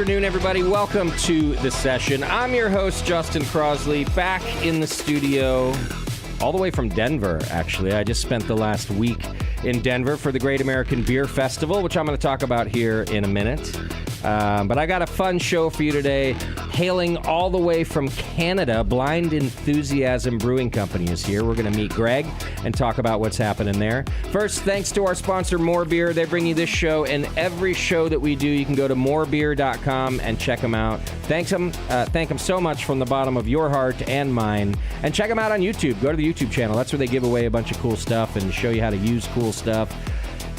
afternoon, everybody. Welcome to the session. I'm your host, Justin Crosley, back in the studio, all the way from Denver, actually. I just spent the last week in Denver for the Great American Beer Festival, which I'm going to talk about here in a minute. But I got a fun show for you today. Hailing all the way from Canada, Blind Enthusiasm Brewing Company is here. We're going to meet Greg and talk about what's happening there. First, thanks to our sponsor, More Beer. They bring you this show and every show that we do. You can go to morebeer.com and check them out. Thank them so much from the bottom of your heart and mine. And check them out on YouTube. Go to the YouTube channel. That's where they give away a bunch of cool stuff and show you how to use cool stuff.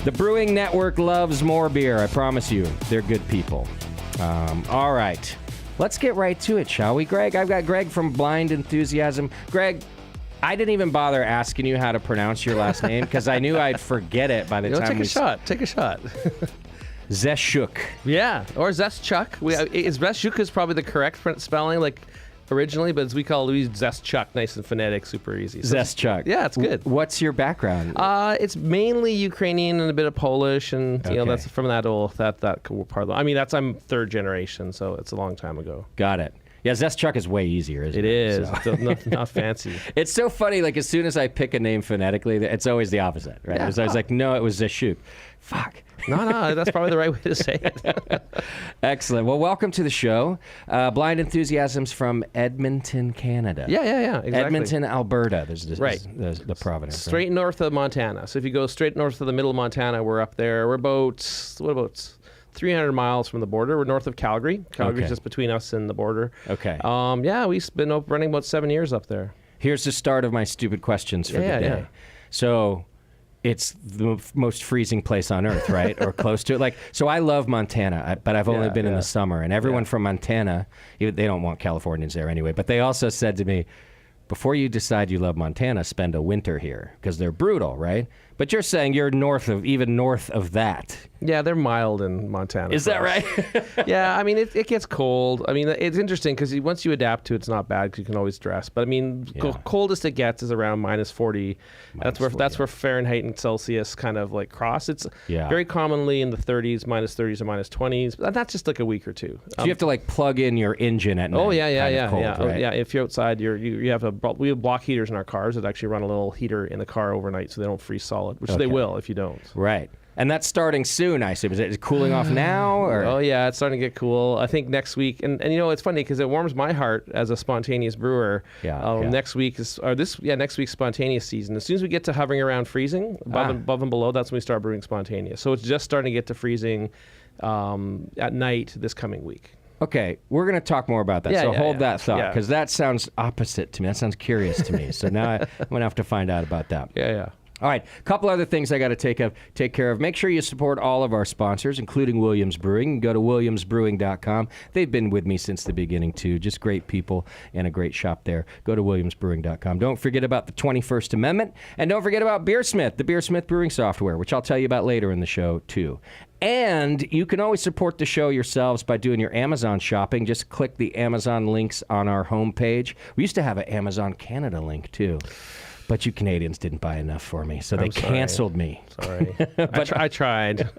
The Brewing Network loves More Beer. I promise you, they're good people. All right. Let's get right to it, shall we, Greg? I've got Greg from Blind Enthusiasm. Greg, I didn't even bother asking you how to pronounce your last name because I knew I'd forget it by the time Take a shot. Zeshuk. Yeah, or Zeschuk. Zeshuk is probably the correct spelling, like originally, but as we call Louis, Zeschuk, nice and phonetic, super easy. So Zeschuk. Yeah, it's good. What's your background? It's mainly Ukrainian and a bit of Polish, and that's from that part. I'm third generation, so it's a long time ago. Got it. Yeah, Zeschuk is way easier, isn't it? It is. So. It's not fancy. It's so funny, like as soon as I pick a name phonetically, it's always the opposite, right? Yeah. I was like, no, it was Zeshuk. Fuck. No, that's probably the right way to say it. Excellent. Well, welcome to the show. Blind Enthusiasm's from Edmonton, Canada. Yeah, exactly. Edmonton, Alberta. There's the province. Straight north of Montana. So if you go straight north of the middle of Montana, we're up there. We're about 300 miles from the border. We're north of Calgary. Calgary's just between us and the border. Okay. We've been running about 7 years up there. Here's the start of my stupid questions for the day. Yeah. So it's the most freezing place on earth, right? Or close to it. So I love Montana, but I've only been in the summer. And everyone from Montana, they don't want Californians there anyway, but they also said to me, before you decide you love Montana, spend a winter here because they're brutal, right? But you're saying you're north of that. Yeah, they're mild in Montana. Is that right? Yeah, I mean, it gets cold. I mean, it's interesting because once you adapt to it, it's not bad because you can always dress. But I mean, coldest it gets is around minus 40. That's where Fahrenheit and Celsius kind of like cross. It's very commonly in the 30s, minus 30s or minus 20s. But that's just like a week or two. So you have to like plug in your engine at night. Oh yeah. Right? Yeah, if you're outside, we have block heaters in our cars that actually run a little heater in the car overnight so they don't freeze solid, which they will if you don't. Right. And that's starting soon, I assume. Is it cooling off now? Or? Oh, yeah, it's starting to get cool. I think next week, and it's funny because it warms my heart as a spontaneous brewer. Next week's spontaneous season. As soon as we get to hovering around freezing, above and below, that's when we start brewing spontaneous. So it's just starting to get to freezing at night this coming week. Okay, we're going to talk more about that. Hold that thought, because that sounds opposite to me. That sounds curious to me. So now I'm going to have to find out about that. Yeah. All right, a couple other things I got to take care of. Make sure you support all of our sponsors, including Williams Brewing. Go to williamsbrewing.com. They've been with me since the beginning, too. Just great people and a great shop there. Go to williamsbrewing.com. Don't forget about the 21st Amendment, and don't forget about Beersmith, the Beersmith brewing software, which I'll tell you about later in the show, too. And you can always support the show yourselves by doing your Amazon shopping. Just click the Amazon links on our homepage. We used to have an Amazon Canada link, too. But you Canadians didn't buy enough for me, so they canceled me. Sorry. I tried.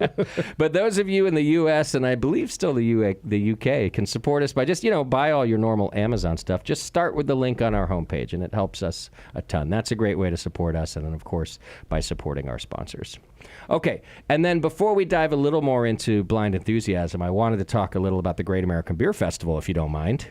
But those of you in the U.S. and I believe still the U.K. can support us by just, buy all your normal Amazon stuff. Just start with the link on our homepage, and it helps us a ton. That's a great way to support us, and then, of course, by supporting our sponsors. Okay, and then before we dive a little more into Blind Enthusiasm, I wanted to talk a little about the Great American Beer Festival, if you don't mind.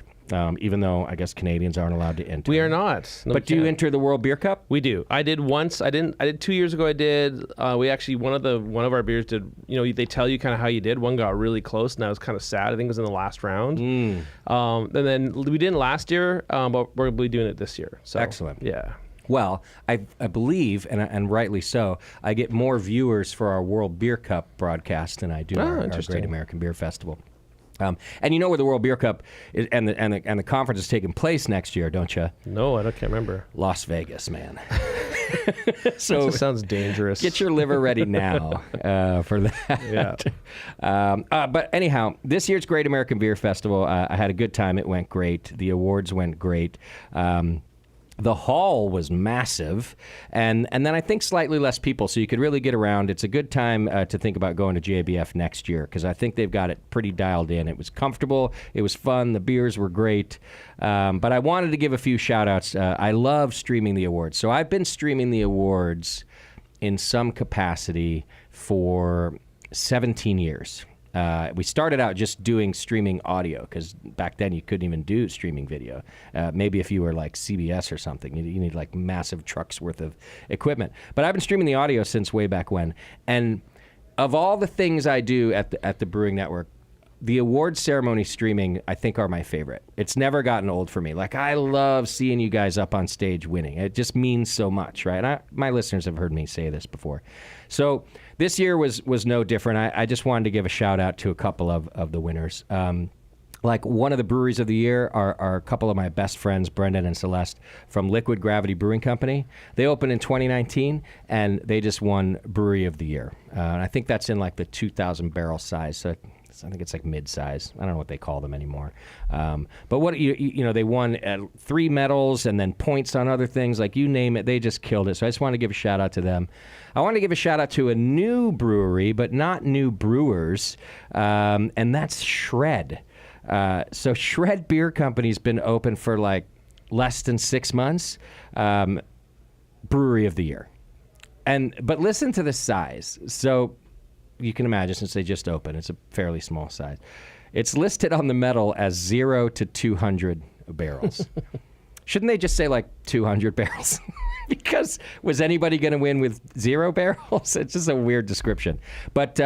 Even though I guess Canadians aren't allowed to enter. We are not. No, but do you enter the World Beer Cup? We do. I did once. I did 2 years ago. I did. We actually one of our beers did. They tell you kind of how you did. One got really close, and that was kind of sad. I think it was in the last round. And then we didn't last year, but we're going to be doing it this year. So, excellent. Yeah. Well, I believe, and rightly so, I get more viewers for our World Beer Cup broadcast than I do our Great American Beer Festival. And you know where the World Beer Cup is, and the conference is taking place next year, don't you? No, can't remember. Las Vegas, man. So that just sounds dangerous. Get your liver ready now for that. Yeah. But anyhow, this year's Great American Beer Festival, I had a good time. It went great. The awards went great. The hall was massive, and then I think slightly less people, so you could really get around. It's a good time to think about going to GABF next year, because I think they've got it pretty dialed in. It was comfortable, it was fun, the beers were great, but I wanted to give a few shout-outs. I love streaming the awards, so I've been streaming the awards in some capacity for 17 years. We started out just doing streaming audio, because back then you couldn't even do streaming video. Maybe if you were like CBS or something, you need like massive trucks worth of equipment. But I've been streaming the audio since way back when. And of all the things I do at the Brewing Network, the award ceremony streaming, I think, are my favorite. It's never gotten old for me. Like, I love seeing you guys up on stage winning. It just means so much, right? My listeners have heard me say this before. So this year was no different. I just wanted to give a shout out to a couple of the winners. Like, one of the breweries of the year are a couple of my best friends, Brendan and Celeste, from Liquid Gravity Brewing Company. They opened in 2019, and they just won Brewery of the Year. And I think that's in like the 2,000 barrel size. So I think it's like mid-size. I don't know what they call them anymore. But what you know, they won 3 medals and then points on other things. Like, you name it, they just killed it. So I just want to give a shout out to them. I want to give a shout out to a new brewery, but not new brewers, and that's Shred. So Shred Beer Company's been open for like less than 6 months. Brewery of the Year. But listen to the size. So you can imagine, since they just opened, it's a fairly small size. It's listed on the medal as 0 to 200 barrels. Shouldn't they just say like 200 barrels? Because was anybody going to win with 0 barrels? It's just a weird description. But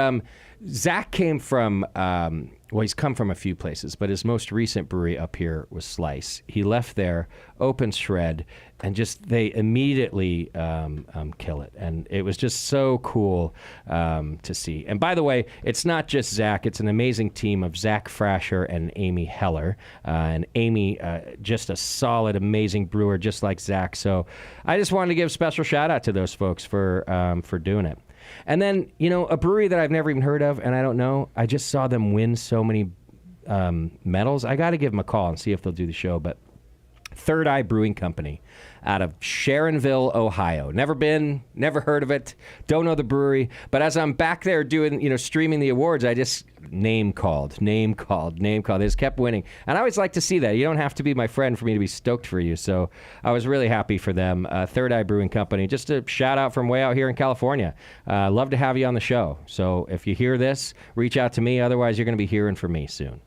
Zach came from, well, he's come from a few places, but his most recent brewery up here was Slice. He left there, opened Shred, and just they immediately kill it. And it was just so cool to see. And by the way, it's not just Zach. It's an amazing team of Zach Frasher and Amy Heller. And Amy, just a solid, amazing brewer, just like Zach. So I just wanted to give a special shout out to those folks for doing it. And then, you know, a brewery that I've never even heard of, and I don't know, I just saw them win so many medals. I got to give them a call and see if they'll do the show. But Third Eye Brewing Company out of Sharonville, Ohio. Never been, never heard of it, don't know the brewery. But as I'm back there doing, you know, streaming the awards, I just name called. They just kept winning. And I always like to see that. You don't have to be my friend for me to be stoked for you. So I was really happy for them. Third Eye Brewing Company, just a shout out from way out here in California. Love to have you on the show. So if you hear this, reach out to me. Otherwise, you're going to be hearing from me soon.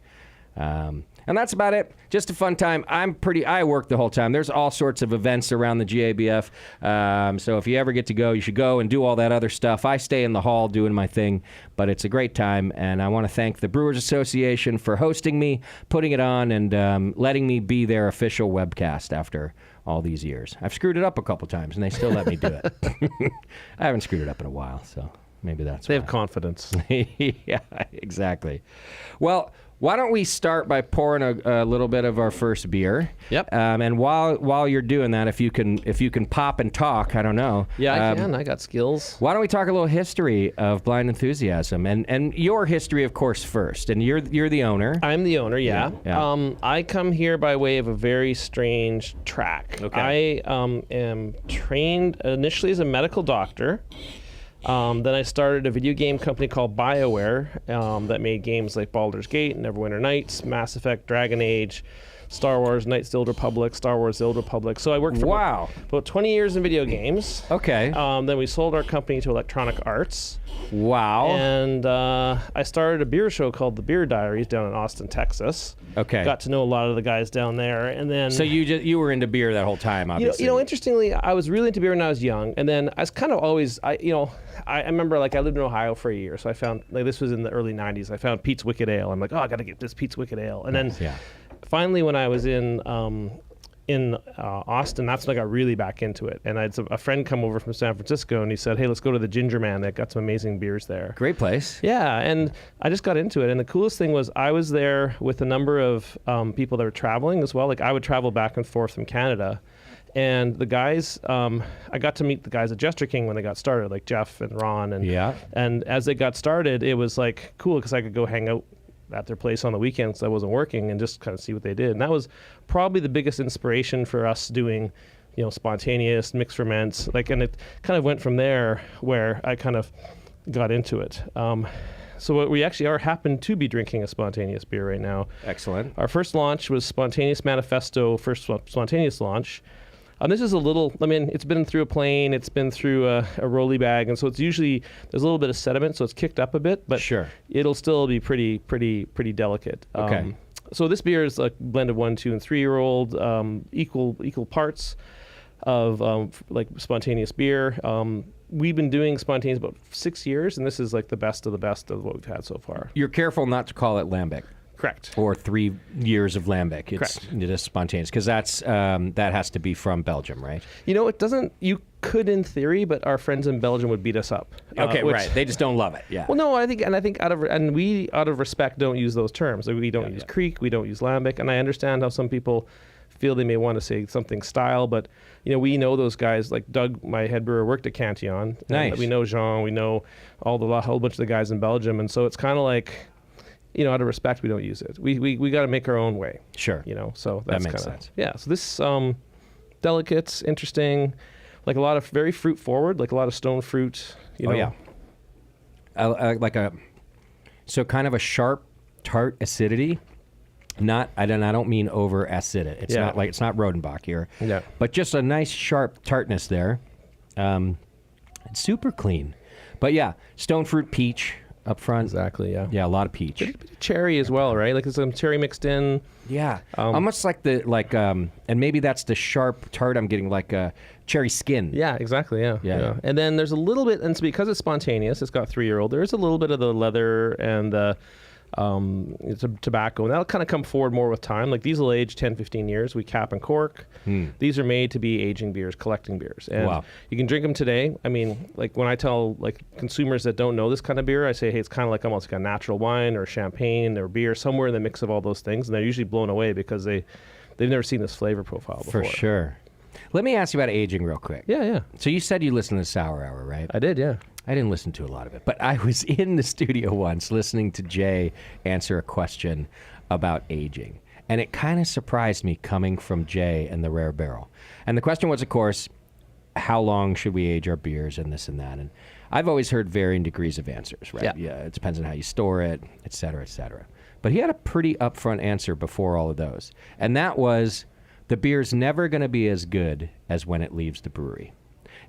And that's about it. Just a fun time. I work the whole time. There's all sorts of events around the GABF. So if you ever get to go, you should go and do all that other stuff. I stay in the hall doing my thing, but it's a great time. And I want to thank the Brewers Association for hosting me, putting it on, and letting me be their official webcast after all these years. I've screwed it up a couple times, and they still let me do it. I haven't screwed it up in a while, so maybe that's They why. have confidence. Yeah, exactly. Well, why don't we start by pouring a little bit of our first beer? Yep. And while you're doing that, if you can pop and talk, I don't know. Yeah, I can. I got skills. Why don't we talk a little history of Blind Enthusiasm and your history, of course, first. And you're the owner. I'm the owner. Yeah. Yeah. I come here by way of a very strange track. Okay. I am trained initially as a medical doctor. Then I started a video game company called BioWare that made games like Baldur's Gate, Neverwinter Nights, Mass Effect, Dragon Age, Star Wars, Knights of the Old Republic, Star Wars The Old Republic. So I worked for about 20 years in video games. Okay. Then we sold our company to Electronic Arts. Wow. And I started a beer show called The Beer Diaries down in Austin, Texas. Okay. Got to know a lot of the guys down there, and then. So you were into beer that whole time, obviously. You know, interestingly, I was really into beer when I was young, and then I was kind of always, I remember like I lived in Ohio for a year, so I found like this was in the early '90s. I found Pete's Wicked Ale. I'm like, oh, I got to get this Pete's Wicked Ale, and then finally when I was in Austin, that's when I got really back into it. And I had a friend come over from San Francisco, and he said, hey, let's go to the Ginger Man. They got some amazing beers there. Great place. Yeah, and I just got into it. And the coolest thing was I was there with a number of people that were traveling as well. Like I would travel back and forth from Canada. And the guys, I got to meet the guys at Jester King when they got started, like Jeff and Ron. And as they got started, it was like cool because I could go hang out at their place on the weekends. I wasn't working and just kind of see what they did. And that was probably the biggest inspiration for us doing spontaneous, mixed ferments, and it kind of went from there where I kind of got into it. So what we actually happen to be drinking a spontaneous beer right now. Excellent. Our first launch was Spontaneous Manifesto, first spontaneous launch. This is it's been through a plane, it's been through a rolly bag, and so it's usually, there's a little bit of sediment, so it's kicked up a bit, but sure, it'll still be pretty delicate. Okay. So this beer is a blend of 1, 2, and 3-year-old, equal parts of spontaneous beer. We've been doing spontaneous about 6 years, and this is the best of what we've had so far. You're careful not to call it lambic. Correct. Or 3 years of lambic. Correct. It is spontaneous, because that has to be from Belgium, right? It doesn't. You could in theory, but our friends in Belgium would beat us up. Okay, right. They just don't love it. Yeah. Well, no, I think we out of respect don't use those terms. We don't use Creek. We don't use lambic, and I understand how some people feel they may want to say something style, but we know those guys. Like Doug, my head brewer, worked at Cantillon. Nice. We know Jean. We know a whole bunch of the guys in Belgium, and so it's kind of out of respect, we don't use it. We got to make our own way. Sure. So that's that makes kinda, sense. Yeah. So this delicate, interesting, a lot of very fruit forward, a lot of stone fruit. Oh yeah. So kind of a sharp, tart acidity. I don't mean over acidic. It's not Rodenbach here. Yeah. But just a nice sharp tartness there. It's super clean. But yeah, stone fruit peach up front. Exactly, yeah. Yeah, a lot of peach. Bit of cherry as well, right? There's some cherry mixed in. Yeah. Almost and maybe that's the sharp tart I'm getting, a cherry skin. Yeah, exactly, yeah. And then there's a little bit, and because it's spontaneous, it's got 3-year-old, there is a little bit of the leather and the it's a tobacco, and that'll kind of come forward more with time. These will age 10, 15 years. We cap and cork. These are made to be aging beers, collecting beers. And you can drink them today. When I tell consumers that don't know this kind of beer, I say, hey, it's kind of almost like a natural wine or champagne or beer, somewhere in the mix of all those things. And they're usually blown away because they've never seen this flavor profile before. For sure. Let me ask you about aging real quick. Yeah. So you said you listened to Sour Hour, right? I did, yeah. I didn't listen to a lot of it, but I was in the studio once listening to Jay answer a question about aging. And it kind of surprised me coming from Jay and the Rare Barrel. And the question was, of course, how long should we age our beers and this and that? And I've always heard varying degrees of answers, right? Yeah, it depends on how you store it, et cetera, et cetera. But he had a pretty upfront answer before all of those. And that was, the beer's never going to be as good as when it leaves the brewery.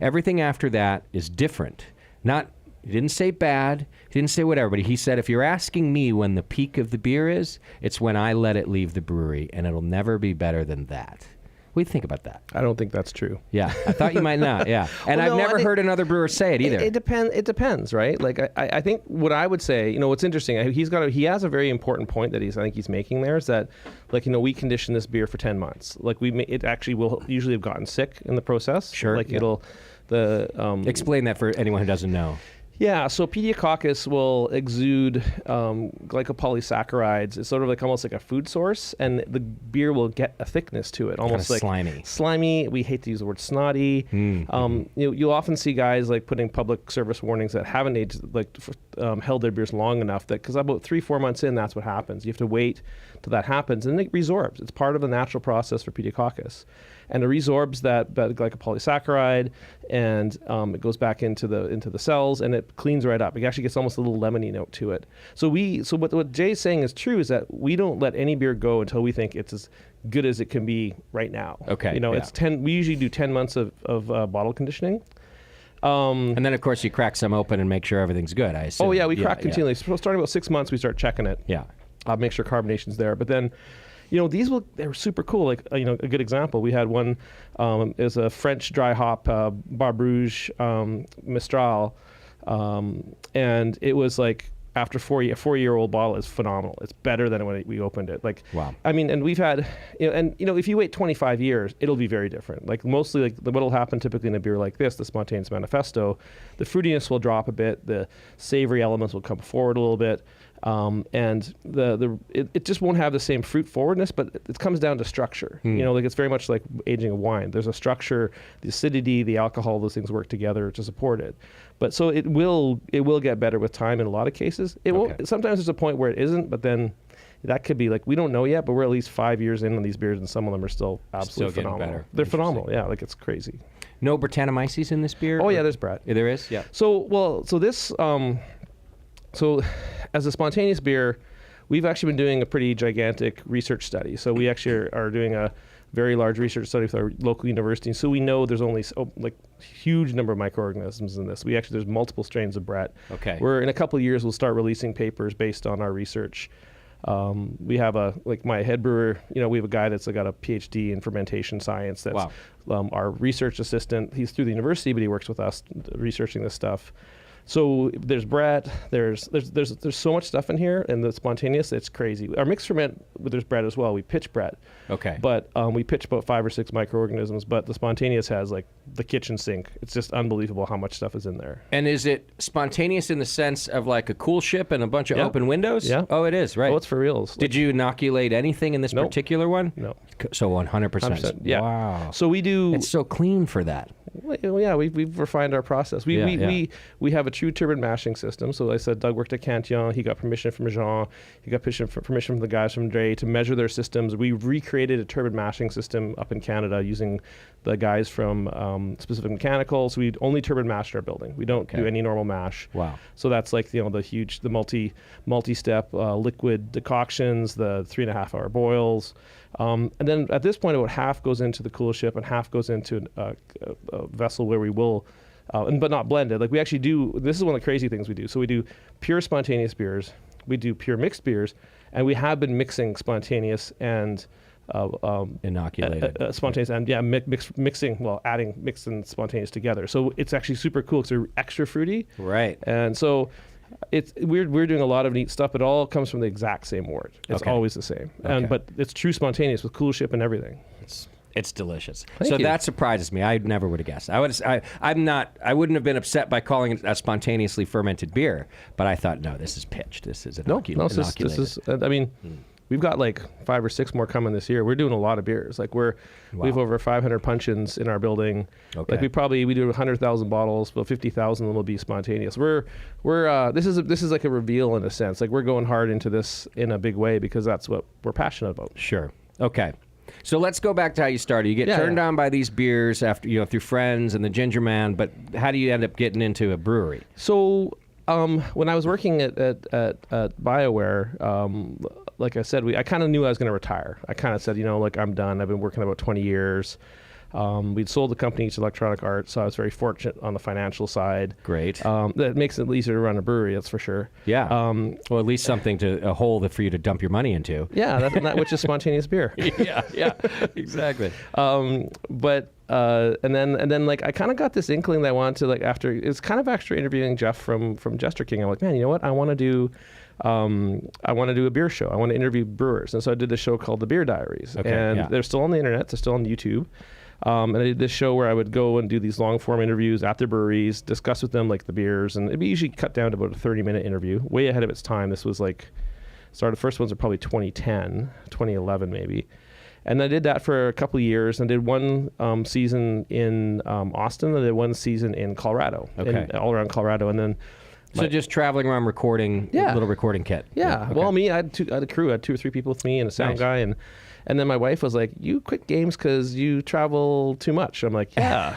Everything after that is different. He didn't say bad, he didn't say whatever, but he said, if you're asking me when the peak of the beer is, it's when I let it leave the brewery, and it'll never be better than that. What do you think about that? I don't think that's true. Yeah, I thought you might not, yeah. And I've never heard another brewer say it either. It depends, right? I think what I would say, what's interesting, he has a very important point that I think he's making there, is that, we condition this beer for 10 months. It actually will usually have gotten sick in the process. Sure. Explain that for anyone who doesn't know. Yeah, so Pediococcus will exude glycopolysaccharides. It's sort of almost like a food source, and the beer will get a thickness to it, almost slimy. Slimy. We hate to use the word snotty. You'll often see guys putting public service warnings that haven't aged, held their beers long enough, because about 3-4 months in, that's what happens. You have to wait till that happens, and it resorbs. It's part of the natural process for Pediococcus. And it resorbs that glycopolysaccharide, and it goes back into the cells, and it cleans right up. It actually gets almost a little lemony note to it. So what Jay's saying is true, is that we don't let any beer go until we think it's as good as it can be right now. Okay. It's 10. We usually do 10 months of bottle conditioning. And then, of course, you crack some open and make sure everything's good, I assume. Oh, yeah, we crack continually. So starting about 6 months, we start checking it. Yeah. Make sure carbonation's there. But then, they're super cool. A good example, we had one, is a French dry hop, Bar Rouge Mistral. And it was after a 4-year-old bottle is phenomenal. It's better than when we opened it. Wow. And we've had, if you wait 25 years, it'll be very different. Mostly, what'll happen typically in a beer like this, the Spontaneous Manifesto, the fruitiness will drop a bit, the savory elements will come forward a little bit, and it just won't have the same fruit forwardness, but it comes down to structure. It's very much like aging a wine. There's a structure, the acidity, the alcohol, those things work together to support it. But so it will get better with time in a lot of cases. It won't. Sometimes there's a point where it isn't, but then that could be like, we don't know yet, but we're at least 5 years in on these beers, and some of them are still absolutely phenomenal. Better. They're phenomenal. Yeah, like it's crazy. No Brettanomyces in this beer? Oh, yeah, there's Brett. Yeah, there is? Yeah. So this, so as a spontaneous beer, we've actually been doing a pretty gigantic research study. So we actually are doing a very large research study with our local university. So we know there's only like huge number of microorganisms in this. There's multiple strains of Brett. Okay. We're in a couple of years, we'll start releasing papers based on our research. We have my head brewer, we have a guy that's got a PhD in fermentation science. That's our research assistant. He's through the university, but he works with us researching this stuff. So there's Brett, there's so much stuff in here, and the spontaneous, it's crazy. Our mixed ferment, there's Brett as well. We pitch Brett. Okay. But we pitch about 5 or 6 microorganisms, but the spontaneous has like the kitchen sink. It's just unbelievable how much stuff is in there. And is it spontaneous in the sense of like a cool ship and a bunch of open windows? Yeah. Oh, it is, right. Oh, it's for reals. Did you inoculate anything in this particular one? No. So 100%. Yeah. Wow. So we do. It's so clean for that. Well, yeah, we've refined our process. We have a true turbine mashing system. So I said Doug worked at Cantillon. He got permission from Jean. He got permission from the guys from Dre to measure their systems. We recreated a turbine mashing system up in Canada using the guys from Specific Mechanical. So we only turbine mash in our building. We don't do any normal mash. Wow. So that's like the multi-step liquid decoctions, the 3.5-hour boils. And then at this point, about half goes into the cool ship and half goes into a vessel where we will, but not blended. Like we actually do, this is one of the crazy things we do. So we do pure spontaneous beers, we do pure mixed beers, and we have been mixing spontaneous and inoculated spontaneous and adding mixed and spontaneous together. So it's actually super cool because they're extra fruity. Right. And so we're doing a lot of neat stuff, but it all comes from the exact same wort. It's always the same. But it's true spontaneous with cool ship and everything. It's delicious. Thank you. That surprises me. I never would have guessed. I wouldn't have been upset by calling it a spontaneously fermented beer, but I thought, no, this is pitched. This is inoculated. This is we've got like 5 or 6 more coming this year. We're doing a lot of beers. Like we have over 500 puncheons in our building. Okay. Like we do 100,000 bottles, but 50,000 of them will be spontaneous. This is like a reveal in a sense. Like we're going hard into this in a big way because that's what we're passionate about. Sure. Okay. So let's go back to how you started. You get turned on by these beers after through friends and the Ginger Man, but how do you end up getting into a brewery? So when I was working at BioWare, like I said, I kind of knew I was going to retire. I kind of said, I'm done. I've been working about 20 years. We'd sold the company to Electronic Arts, so I was very fortunate on the financial side. Great. That makes it easier to run a brewery, that's for sure. Yeah. Well, at least something a hole for you to dump your money into. Yeah, that which is spontaneous beer. yeah, exactly. But and then like I kind of got this inkling that I wanted to after interviewing Jeff from Jester King. I'm like, man, you know what? I want to do a beer show. I want to interview brewers. And so I did this show called The Beer Diaries. They're still on the internet. They're still on YouTube. And I did this show where I would go and do these long form interviews at their breweries, discuss with them like the beers, and it'd be usually cut down to about a 30-minute interview, way ahead of its time. This was the first ones are probably 2010, 2011 maybe. And I did that for a couple of years and did one season in Austin and did one season in Colorado, all around Colorado. And then So just traveling around recording, little recording kit. Yeah. Okay. Well, I had a crew. I had 2 or 3 people with me and a sound guy, and then my wife was like, "You quit games because you travel too much." I'm like, "Yeah,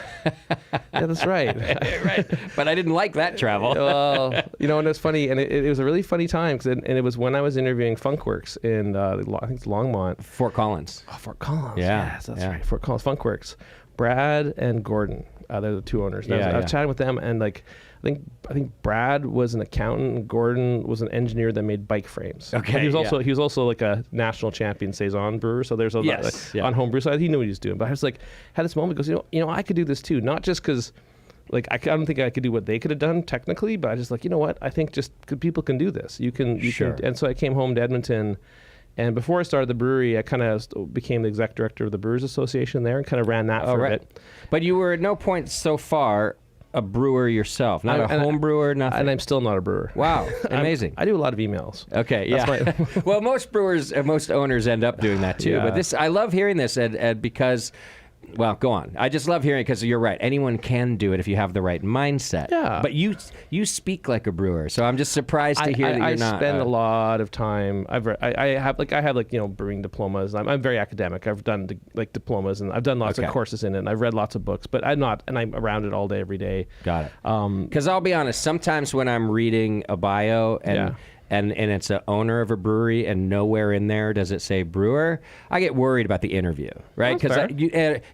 that's right." Right. But I didn't like that travel. Well, and it's funny, and it was a really funny time, and it was when I was interviewing Funkworks in I think it's Longmont, Fort Collins. Oh, Fort Collins. Yeah. Yes, that's right. Fort Collins Funkworks. Brad and Gordon, they're the 2 owners. I was chatting with them, and I think Brad was an accountant and Gordon was an engineer that made bike frames. Okay. But he was also like a national champion Saison brewer. So there's on homebrew side, he knew what he was doing. But I was like, had this moment, goes, I could do this too. Not just because I don't think I could do what they could have done technically, but I just you know what? I think just people can do this. You can. And so I came home to Edmonton. And before I started the brewery, I kind of became the exec director of the Brewers Association there and kind of ran that for a bit. But you were at no point so far a brewer yourself, not a home brewer, nothing. And I'm still not a brewer. Wow, amazing. I do a lot of emails. Okay, yeah. Well, most brewers, most owners end up doing that too. Yeah. But I love hearing this, Ed, because Well, go on. I just love hearing it because you're right. Anyone can do it if you have the right mindset. Yeah. But you speak like a brewer, so I'm just surprised to hear that you're not. I spend a lot of time. I have brewing diplomas. I'm very academic. I've done diplomas and I've done lots of courses in it. And I've read lots of books, but I'm around it all day, every day. Got it. Because I'll be honest, sometimes when I'm reading a bio and it's an owner of a brewery and nowhere in there does it say brewer, I get worried about the interview, right? Because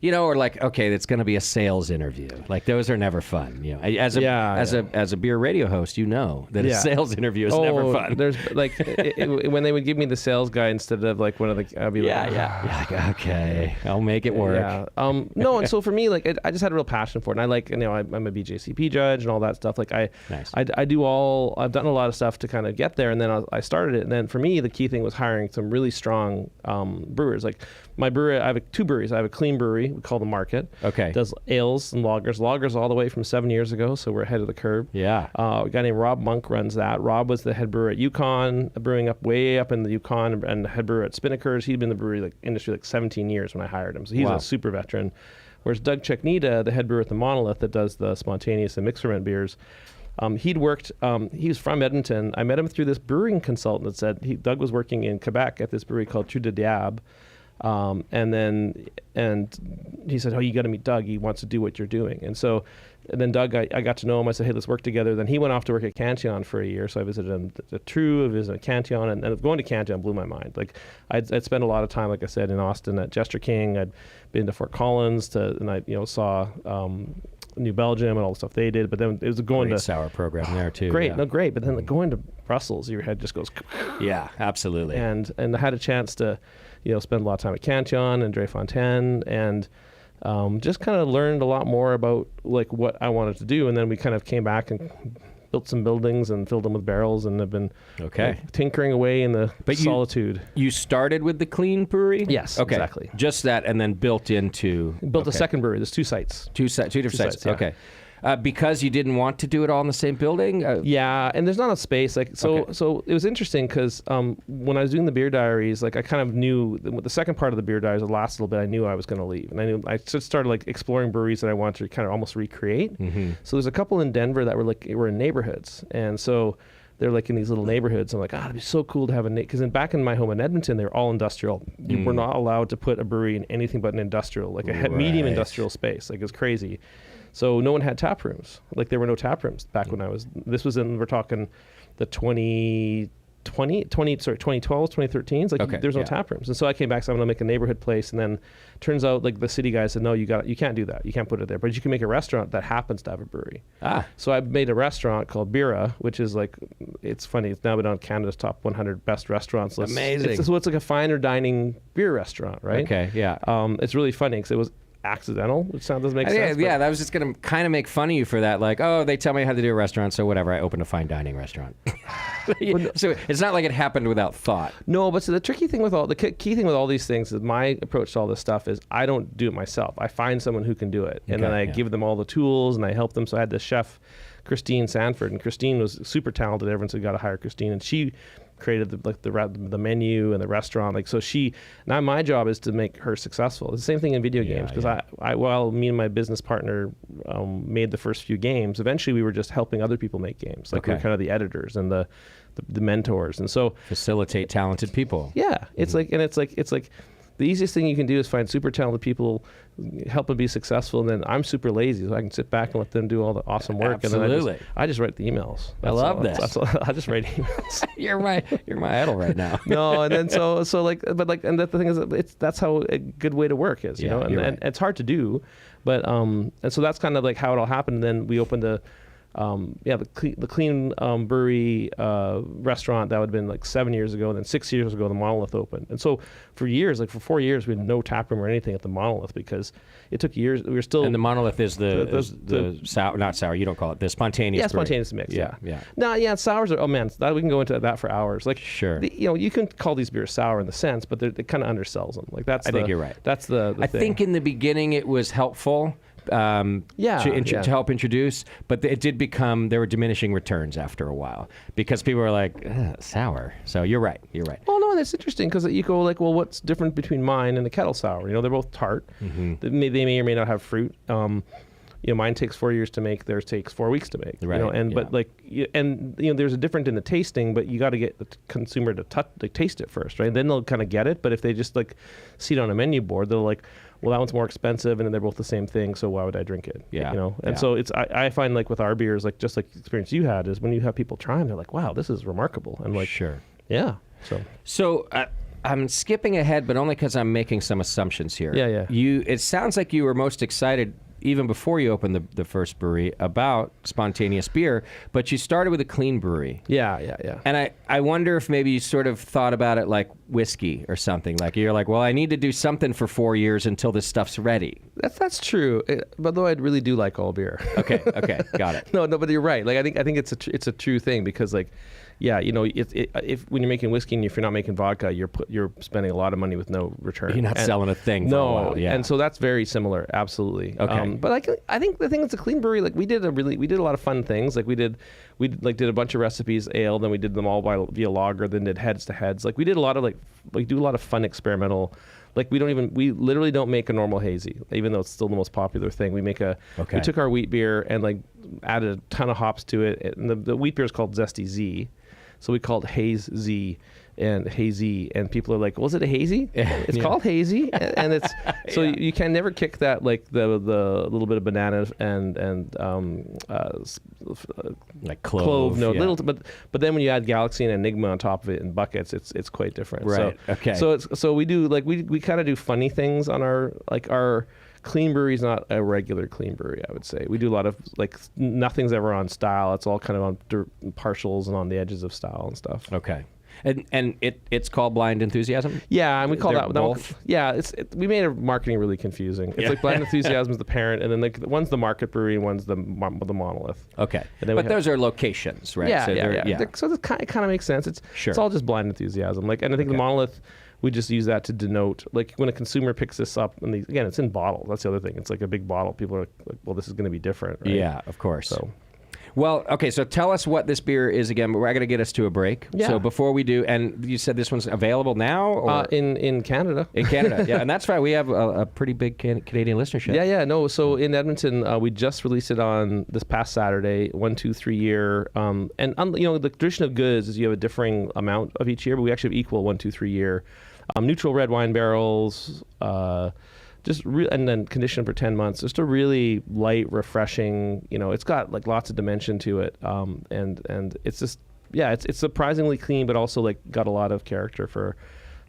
or like, okay, it's going to be a sales interview. Like those are never fun. As a beer radio host, that a sales interview is never fun. There's when they would give me the sales guy instead of like one of the, I'd be like, okay, I'll make it work. Yeah. No, and so for me, like I just had a real passion for it, and I'm a BJCP judge and all that stuff. Like I've done a lot of stuff to kind of get there. And then I started it. And then for me, the key thing was hiring some really strong brewers. Like my brewery, I have two breweries. I have a clean brewery, we call the Market. Okay. Does ales and lagers. Lagers all the way from 7 years ago, so we're ahead of the curve. Yeah. A guy named Rob Monk runs that. Rob was the head brewer at Yukon, brewing way up in the Yukon, and the head brewer at Spinnaker's. He'd been in the brewery industry 17 years when I hired him. So he's a super veteran. Whereas Doug Cheknita, the head brewer at the Monolith that does the spontaneous and mix ferment beers, he was from Edmonton. I met him through this brewing consultant that said Doug was working in Quebec at this brewery called Trou de Diable. And he said, you got to meet Doug. He wants to do what you're doing. And then Doug, I got to know him. I said, hey, let's work together. Then he went off to work at Cantillon for a year. So I visited him at True, I visited Cantillon, and going to Cantillon blew my mind. Like I'd spent a lot of time, like I said, in Austin at Jester King. I'd been to Fort Collins and I saw New Belgium and all the stuff they did, but then it was going great to sour program there too. Great, great. But then going to Brussels, your head just goes. Yeah, absolutely. And I had a chance to, spend a lot of time at Cantillon and Dre Fontaine, and just kind of learned a lot more about like what I wanted to do. And then we kind of came back and built some buildings and filled them with barrels, and have been tinkering away in the solitude. You started with the clean brewery? Yes, exactly. Just that, and then built a second brewery. There's two sites. Two different sites. Yeah. Okay. Because you didn't want to do it all in the same building? Yeah, and there's not a space. So it was interesting because when I was doing the beer diaries, like I kind of knew the second part of the beer diaries, the last little bit, I knew I was going to leave. And I just started like exploring breweries that I wanted to kind of almost recreate. Mm-hmm. So there's a couple in Denver that were in neighborhoods. And so they're like in these little neighborhoods. I'm like, it'd be so cool to have because back in my home in Edmonton, they were all industrial. You were not allowed to put a brewery in anything but an industrial, like a medium industrial space. Like it was crazy. So no one had tap rooms. Like there were no tap rooms back when we're talking the 2012, 2013s. Like there's no tap rooms. And so I came back, so I'm going to make a neighborhood place. And then turns out like the city guys said, no, you can't do that. You can't put it there. But you can make a restaurant that happens to have a brewery. So I made a restaurant called Bira, which is like, it's funny. It's now been on Canada's top 100 best restaurants list. Amazing. It's like a finer dining beer restaurant, right? Okay, yeah. It's really funny because it was accidental, which doesn't make sense. Yeah, that was just going to kind of make fun of you for that. Like, they tell me how to do a restaurant, so whatever, I opened a fine dining restaurant. So it's not like it happened without thought. No, but so the tricky thing the key thing with all these things is my approach to all this stuff is I don't do it myself. I find someone who can do it, and then I give them all the tools and I help them. So I had this chef, Christine Sanford, and Christine was super talented. Everyone said, got to hire Christine, and she created the menu and the restaurant. Like, so now my job is to make her successful. It's the same thing in video games, because while me and my business partner made the first few games, eventually we were just helping other people make games. Like we were kind of the editors and the mentors, and so facilitate talented people. Yeah, it's like the easiest thing you can do is find super talented people, help them be successful, and then I'm super lazy, so I can sit back and let them do all the awesome work. Absolutely. And then I just write the emails. I love this. I just write emails. You're my idol right now. No, and then and the thing is, that's how a good way to work is, and it's hard to do, but and so that's kind of like how it all happened. And then we opened the clean brewery restaurant that would have been like 7 years ago, and then 6 years ago the Monolith opened. And so for 4 years we had no tap room or anything at the Monolith because it took years. We were still. And the Monolith is the sour, not sour. You don't call it the spontaneous. Yeah, spontaneous mix. Yeah. No, sours are. Oh man, we can go into that for hours. Like sure. You can call these beers sour in the sense, but they kind of undersells them. Like I think you're right. That's the I think in the beginning it was helpful to help introduce, but it did become, there were diminishing returns after a while because people were like, sour. So you're right. Well, no, that's interesting because you go like, well, what's different between mine and the kettle sour? They're both tart. Mm-hmm. They may or may not have fruit. Mine takes 4 years to make. Theirs takes 4 weeks to make. Right. But there's a difference in the tasting, but you got to get the consumer to taste it first, right? Then they'll kind of get it. But if they just like see it on a menu board, they'll like, well, that one's more expensive, and then they're both the same thing. So why would I drink it? Yeah. So I find like with our beers, like just like the experience you had is when you have people try them, they're like, wow, this is remarkable. And like, sure. Yeah. So I'm skipping ahead, but only because I'm making some assumptions here. Yeah. It sounds like you were most excited even before you opened the first brewery about spontaneous beer, but you started with a clean brewery. Yeah. And I wonder if maybe you sort of thought about it like whiskey or something. Like you're like, well, I need to do something for 4 years until this stuff's ready. That's true. But though I really do like all beer. Okay, got it. No, but you're right. Like I think it's a true thing because like, yeah, if when you're making whiskey and if you're not making vodka, you're spending a lot of money with no return. You're not selling a thing. For a while. Yeah. And so that's very similar. Absolutely. Okay. But like I think the thing is a clean brewery. Like we did a lot of fun things. Like we did a bunch of recipes, ale, then we did them all via lager, then did heads to heads. Like we did a lot of do a lot of fun experimental. Like we literally don't make a normal hazy, even though it's still the most popular thing. We took our wheat beer and like added a ton of hops to it. And the wheat beer is called Zesty Z. So we called Haze Z and Hazy, and people are like, "Was it a hazy?" It's called hazy, and it's so you can never kick that like the little bit of banana and like clove note, but then when you add Galaxy and Enigma on top of it in buckets, it's quite different. Right. Okay. So we do like we kind of do funny things on our clean brewery is not a regular clean brewery, I would say. We do a lot of, like, nothing's ever on style. It's all kind of on partials and on the edges of style and stuff. Okay. And it's called Blind Enthusiasm? Yeah, and we call that both? Yeah, we made our marketing really confusing. It's like Blind Enthusiasm is the parent, and then like one's the market brewery and one's the monolith. Okay. But those are locations, right? Yeah, so it kind of makes sense. It's all just Blind Enthusiasm. Like, and I think the monolith, we just use that to denote, like, when a consumer picks this up, and again, it's in bottles. That's the other thing. It's like a big bottle. People are like, well, this is going to be different, right? Yeah, of course. Well, okay, so tell us what this beer is again, but we're going to get us to a break. Yeah. So before we do, and you said this one's available now? Or? In Canada. In Canada, yeah. And that's right, we have a pretty big Canadian listenership. Yeah, no. So in Edmonton, we just released it on this past Saturday, 1, 2, 3 year. And the tradition of goods is you have a differing amount of each year, but we actually have equal 1, 2, 3 year. Neutral red wine barrels, and then conditioned for 10 months. Just a really light, refreshing. It's got like lots of dimension to it, and it's just it's surprisingly clean, but also like got a lot of character for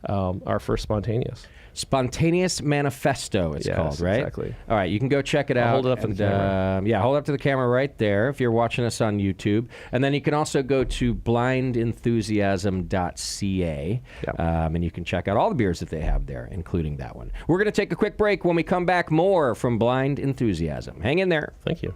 our first spontaneous. Spontaneous Manifesto, it's called, right? Exactly. All right, you can go check it out. Hold it up to the camera. Hold it up to the camera right there if you're watching us on YouTube. And then you can also go to blindenthusiasm.ca, and you can check out all the beers that they have there, including that one. We're going to take a quick break. When we come back, more from Blind Enthusiasm. Hang in there. Thank you.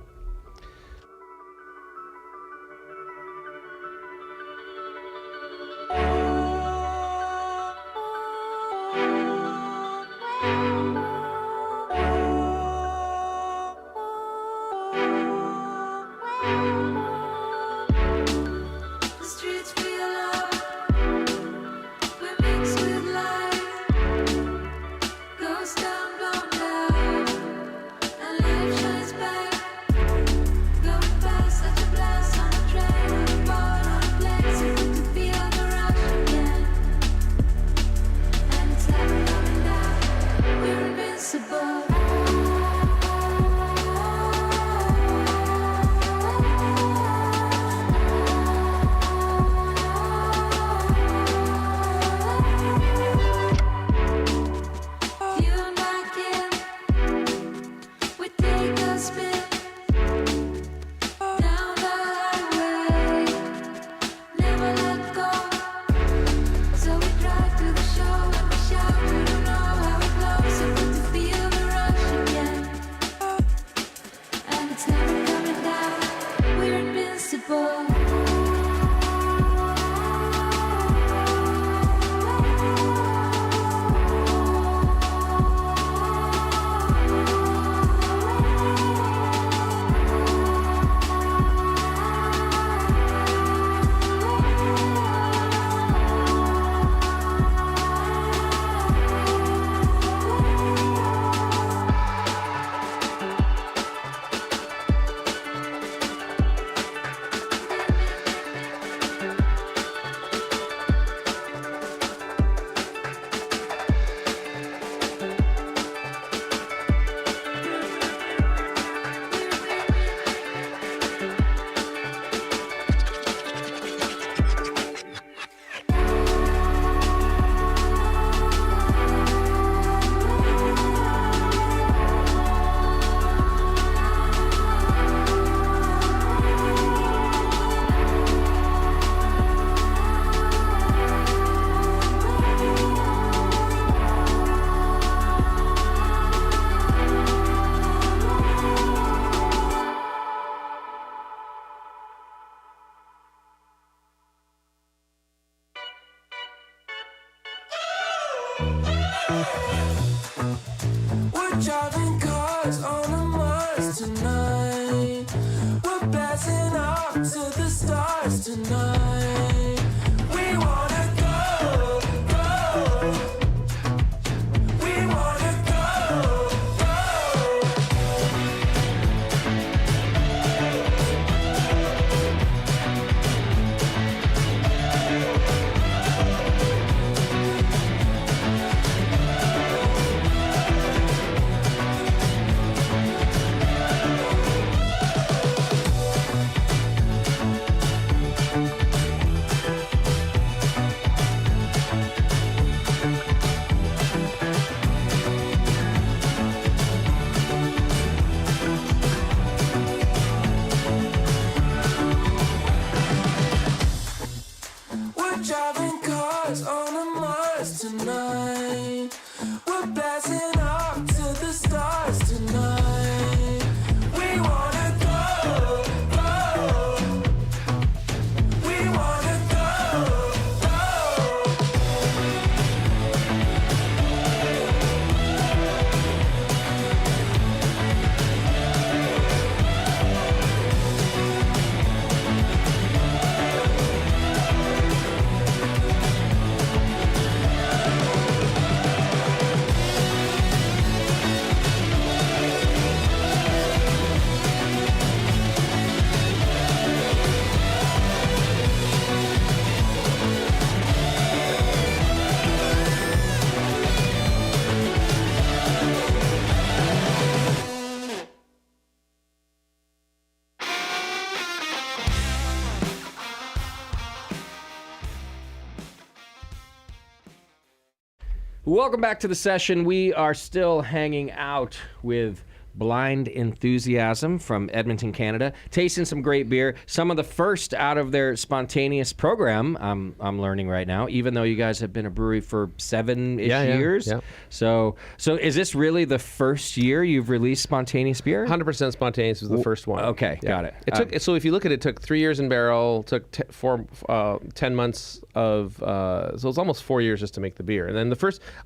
Welcome back to the session. We are still hanging out with Blind Enthusiasm from Edmonton, Canada, tasting some great beer. Some of the first out of their spontaneous program, I'm learning right now, even though you guys have been a brewery for 7-ish years. Yeah. So is this really the first year you've released spontaneous beer? 100% spontaneous was the first one. Okay, got it. It took, so if you look at it, it took 3 years in barrel, took 10 months of, so it was almost 4 years just to make the beer. And then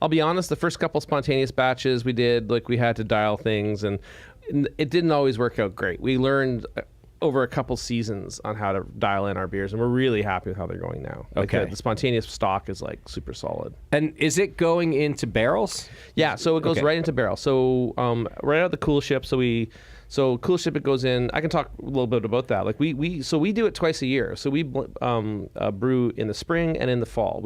I'll be honest, the first couple spontaneous batches we did, like we had to dial things and it didn't always work out great. We learned over a couple seasons on how to dial in our beers, and we're really happy with how they're going now. Okay. The spontaneous stock is like super solid. And is it going into barrels? Yeah, so it goes right into barrel. So right out of the cool ship. So cool ship, it goes in. I can talk a little bit about that. Like we do it twice a year. So we brew in the spring and in the fall.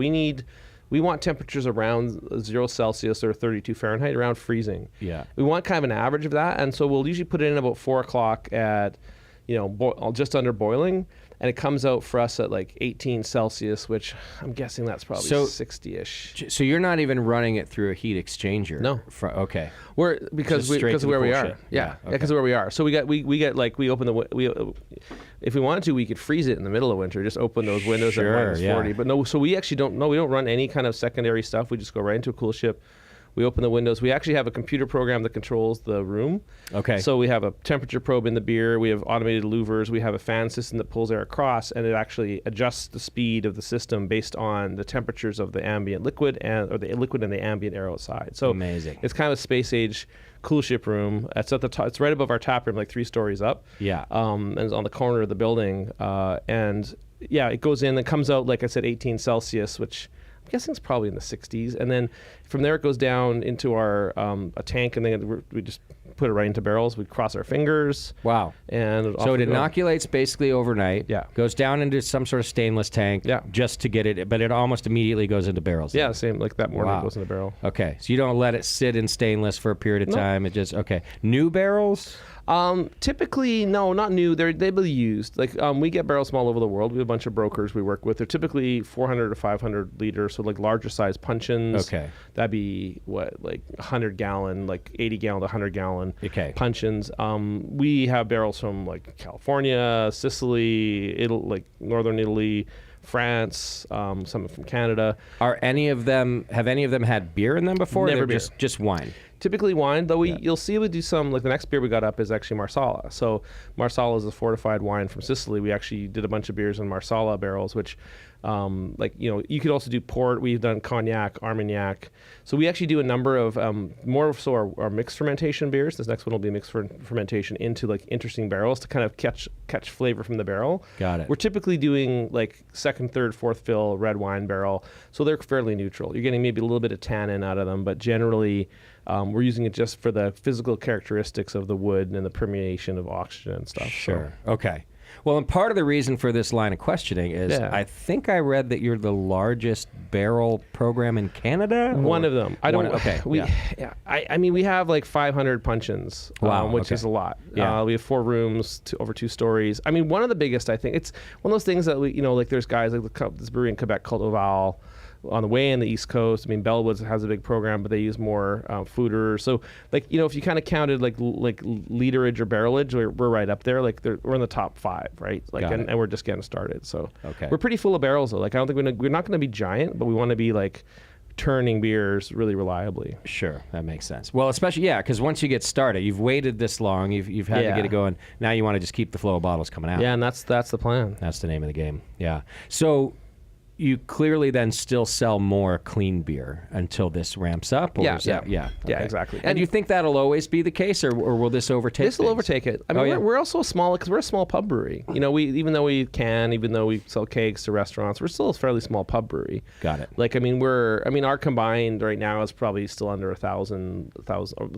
We want temperatures around 0 Celsius or 32 Fahrenheit, around freezing. Yeah. We want kind of an average of that, and so we'll usually put it in about 4 o'clock at, just under boiling, and it comes out for us at like 18 Celsius, which I'm guessing that's probably 60-ish. So you're not even running it through a heat exchanger? No. Okay. Because of where we are. Yeah, because of where we are. So we open if we wanted to, we could freeze it in the middle of winter. Just open those windows at minus 40. But no, so we actually don't run any kind of secondary stuff. We just go right into a cool ship. We open the windows. We actually have a computer program that controls the room. Okay. So we have a temperature probe in the beer. We have automated louvers. We have a fan system that pulls air across, and it actually adjusts the speed of the system based on the temperatures of the ambient liquid or the liquid and the ambient air outside. So amazing. It's kind of a space age cool ship room. It's at the top. It's right above our tap room, like 3 stories up. Yeah. And it's on the corner of the building. It goes in and comes out, like I said, 18 Celsius, which I'm guessing it's probably in the 60s, and then from there it goes down into our a tank, and then we just put it right into barrels. We cross our fingers. Wow! And so it inoculates basically overnight. Yeah. Goes down into some sort of stainless tank. Yeah. Just to get it, but it almost immediately goes into barrels. Yeah, same like that morning. It goes into barrel. Okay, so you don't let it sit in stainless for a period of time. It just New barrels. Typically, no, not new. They've been used. Like we get barrels from all over the world. We have a bunch of brokers we work with. They're typically 400 to 500 liters, so like larger size puncheons. Okay. That'd be like 100 gallon, like 80 gallon to 100 gallon puncheons. We have barrels from like California, Sicily, Italy, like northern Italy, France, some from Canada. Have any of them had beer in them before? Never beer. Just wine. Typically wine, though you'll see we do some, like the next beer we got up is actually Marsala. So Marsala is a fortified wine from Sicily. We actually did a bunch of beers in Marsala barrels, which you could also do port. We've done cognac, Armagnac. So we actually do a number of more so our mixed fermentation beers. This next one will be mixed fermentation into like interesting barrels to kind of catch flavor from the barrel. Got it. We're typically doing like 2nd, 3rd, 4th fill red wine barrel. So they're fairly neutral. You're getting maybe a little bit of tannin out of them, but generally we're using it just for the physical characteristics of the wood and the permeation of oxygen and stuff. Sure. So. Okay. Well, and part of the reason for this line of questioning is I think I read that you're the largest barrel program in Canada. One of them. I don't. Okay. I mean, we have like 500 puncheons. Wow. Which is a lot. Yeah. We have 4 rooms, over 2 stories. I mean, one of the biggest. I think it's one of those things that like there's guys like this brewery in Quebec called Oval. On the way in the East Coast, I mean, Bellwoods has a big program, but they use more fooders. So, like, if you kind of counted like literage or barrelage, we're right up there. Like, we're in the top 5, right? Like, and we're just getting started. So, we're pretty full of barrels though. Like, I don't think we're not going to be giant, but we want to be like turning beers really reliably. Sure, that makes sense. Well, especially because once you get started, you've waited this long, you've had to get it going. Now you want to just keep the flow of bottles coming out. Yeah, and that's the plan. That's the name of the game. Yeah. So. You clearly then still sell more clean beer until this ramps up? Yeah, exactly. And do you think that'll always be the case, or will this overtake This will overtake it. I mean, we're also small, because we're a small pub brewery. Even though we sell kegs to restaurants, we're still a fairly small pub brewery. Got it. Like, our combined right now is probably still under 1,000,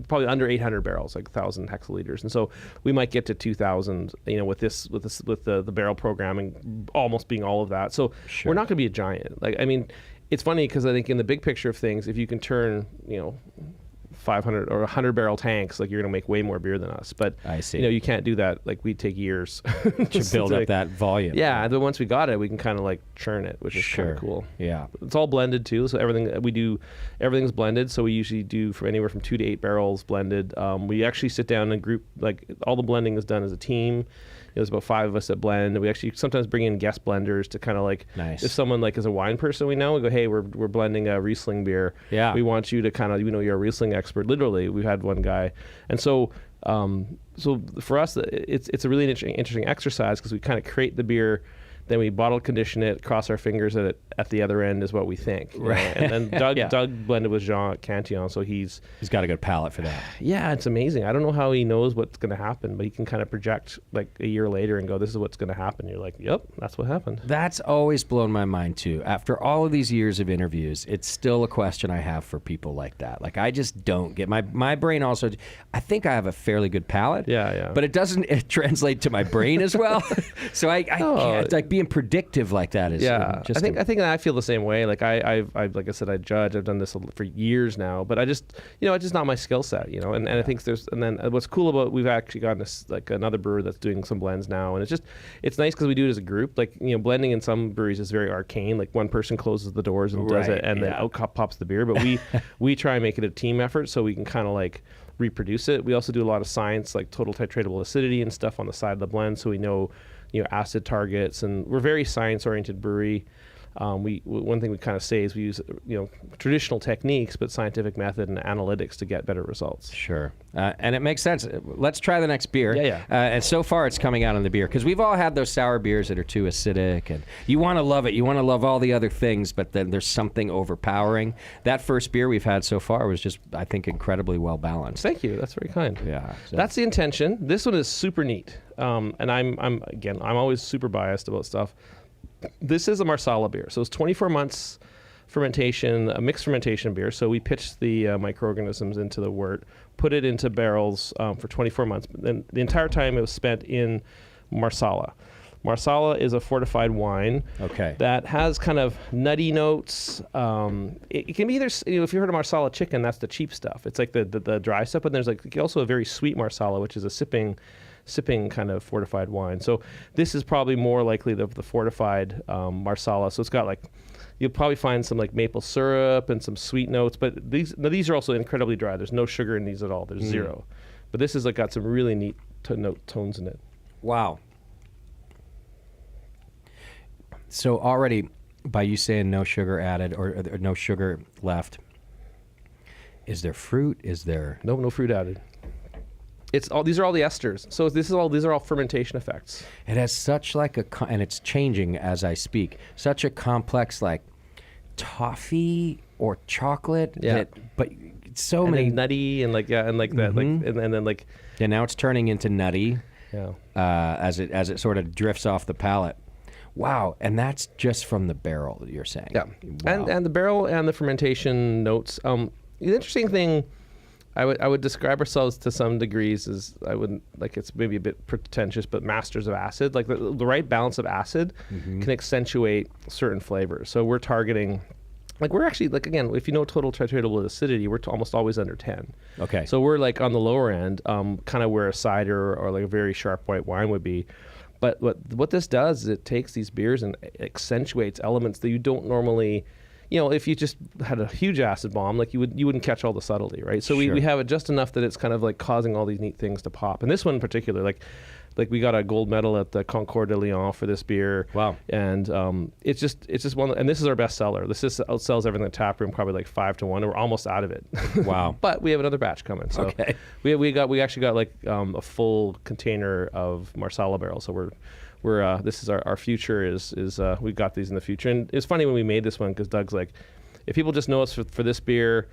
probably under 800 barrels, like 1,000 hectoliters. And so we might get to 2,000, with the barrel programming almost being all of that. So we're not going to be a giant. Like, I mean, it's funny because I think in the big picture of things, if you can turn, 500 or 100 barrel tanks, like you're going to make way more beer than us. But I see. You can't do that. Like we take years to build up that volume. Yeah, and then once we got it, we can kind of like churn it, which is kind of cool. Yeah, it's all blended too. So everything's blended. So we usually do from anywhere from 2 to 8 barrels blended. We actually sit down and group, like all the blending is done as a team. There's about 5 of us that blend. We actually sometimes bring in guest blenders to kind of like, if someone like is a wine person we know, we go, hey, we're blending a Riesling beer. Yeah. We want you to kind of, you're a Riesling expert. Literally, we've had one guy. And so for us, it's a really interesting exercise because we kind of create the beer, then we bottle condition it, cross our fingers that at the other end is what we think. Right. And then Doug blended with Jean Cantillon, so he's got a good palate for that. Yeah, it's amazing. I don't know how he knows what's going to happen, but he can kind of project like a year later and go, this is what's going to happen. You're like, yep, that's what happened. That's always blown my mind too. After all of these years of interviews, it's still a question I have for people like that. Like I just don't get my brain also, I think I have a fairly good palate. Yeah. But it doesn't translate to my brain as well. So I can't, like being predictive like that is just I think I feel the same way. Like I've like I said, I judge. I've done this for years now, but it's just not my skill set, And I think then what's cool about, we've actually gotten this like another brewer that's doing some blends now, and it's nice because we do it as a group. Like blending in some breweries is very arcane. Like one person closes the doors and does it, and then out pops the beer. But we try and make it a team effort so we can kind of like reproduce it. We also do a lot of science, like total titratable acidity and stuff on the side of the blend, so we know acid targets, and we're very science-oriented brewery. One thing we kind of say is we use traditional techniques, but scientific method and analytics to get better results. Sure, and it makes sense. Let's try the next beer. Yeah. And so far, it's coming out in the beer because we've all had those sour beers that are too acidic, and you want to love it. You want to love all the other things, but then there's something overpowering. That first beer we've had so far was just, I think, incredibly well balanced. Thank you. That's very kind. Yeah, that's the intention. This one is super neat, and I'm always super biased about stuff. This is a Marsala beer, so it's 24 months fermentation, a mixed fermentation beer. So we pitched the microorganisms into the wort, put it into barrels for 24 months. And the entire time it was spent in Marsala. Marsala is a fortified wine that has kind of nutty notes. It can be either, if you heard of Marsala chicken, that's the cheap stuff. It's like the dry stuff, but there's like also a very sweet Marsala, which is a sipping kind of fortified wine. So this is probably more likely the fortified Marsala. So it's got like, you'll probably find some like maple syrup and some sweet notes, but these are also incredibly dry. There's no sugar in these at all. There's zero. But this is like got some really neat tones in it. Wow. So already, by you saying no sugar added or no sugar left, is there fruit? Is there no fruit added? These are all the esters. So these are all fermentation effects. It has such like and it's changing as I speak. Such a complex like toffee or chocolate. But so and many nutty and like and like that like and then like. And now it's turning into nutty. Yeah. As it sort of drifts off the palate. Wow, and that's just from the barrel, you're saying. Yeah, wow. And the barrel and the fermentation notes. The interesting thing. I would describe ourselves to some degrees as it's maybe a bit pretentious, but masters of acid. Like the right balance of acid can accentuate certain flavors. So we're targeting, like we're actually like again, if you know total titratable acidity, we're almost always under 10. Okay. So we're like on the lower end, kind of where a cider or like a very sharp white wine would be. But what this does is it takes these beers and accentuates elements that you don't normally. If you just had a huge acid bomb, like you wouldn't catch all the subtlety, right? So we have it just enough that it's kind of like causing all these neat things to pop. And this one in particular, like we got a gold medal at the Concours de Lyon for this beer. Wow! And it's just one, and this is our best seller. This outsells everything in the tap room, probably like 5 to 1. And we're almost out of it. Wow! But we have another batch coming. So we actually got like a full container of Marsala barrels. So we're this is our future is we've got these in the future. And it's funny when we made this one because Doug's like, if people just know us for this beer,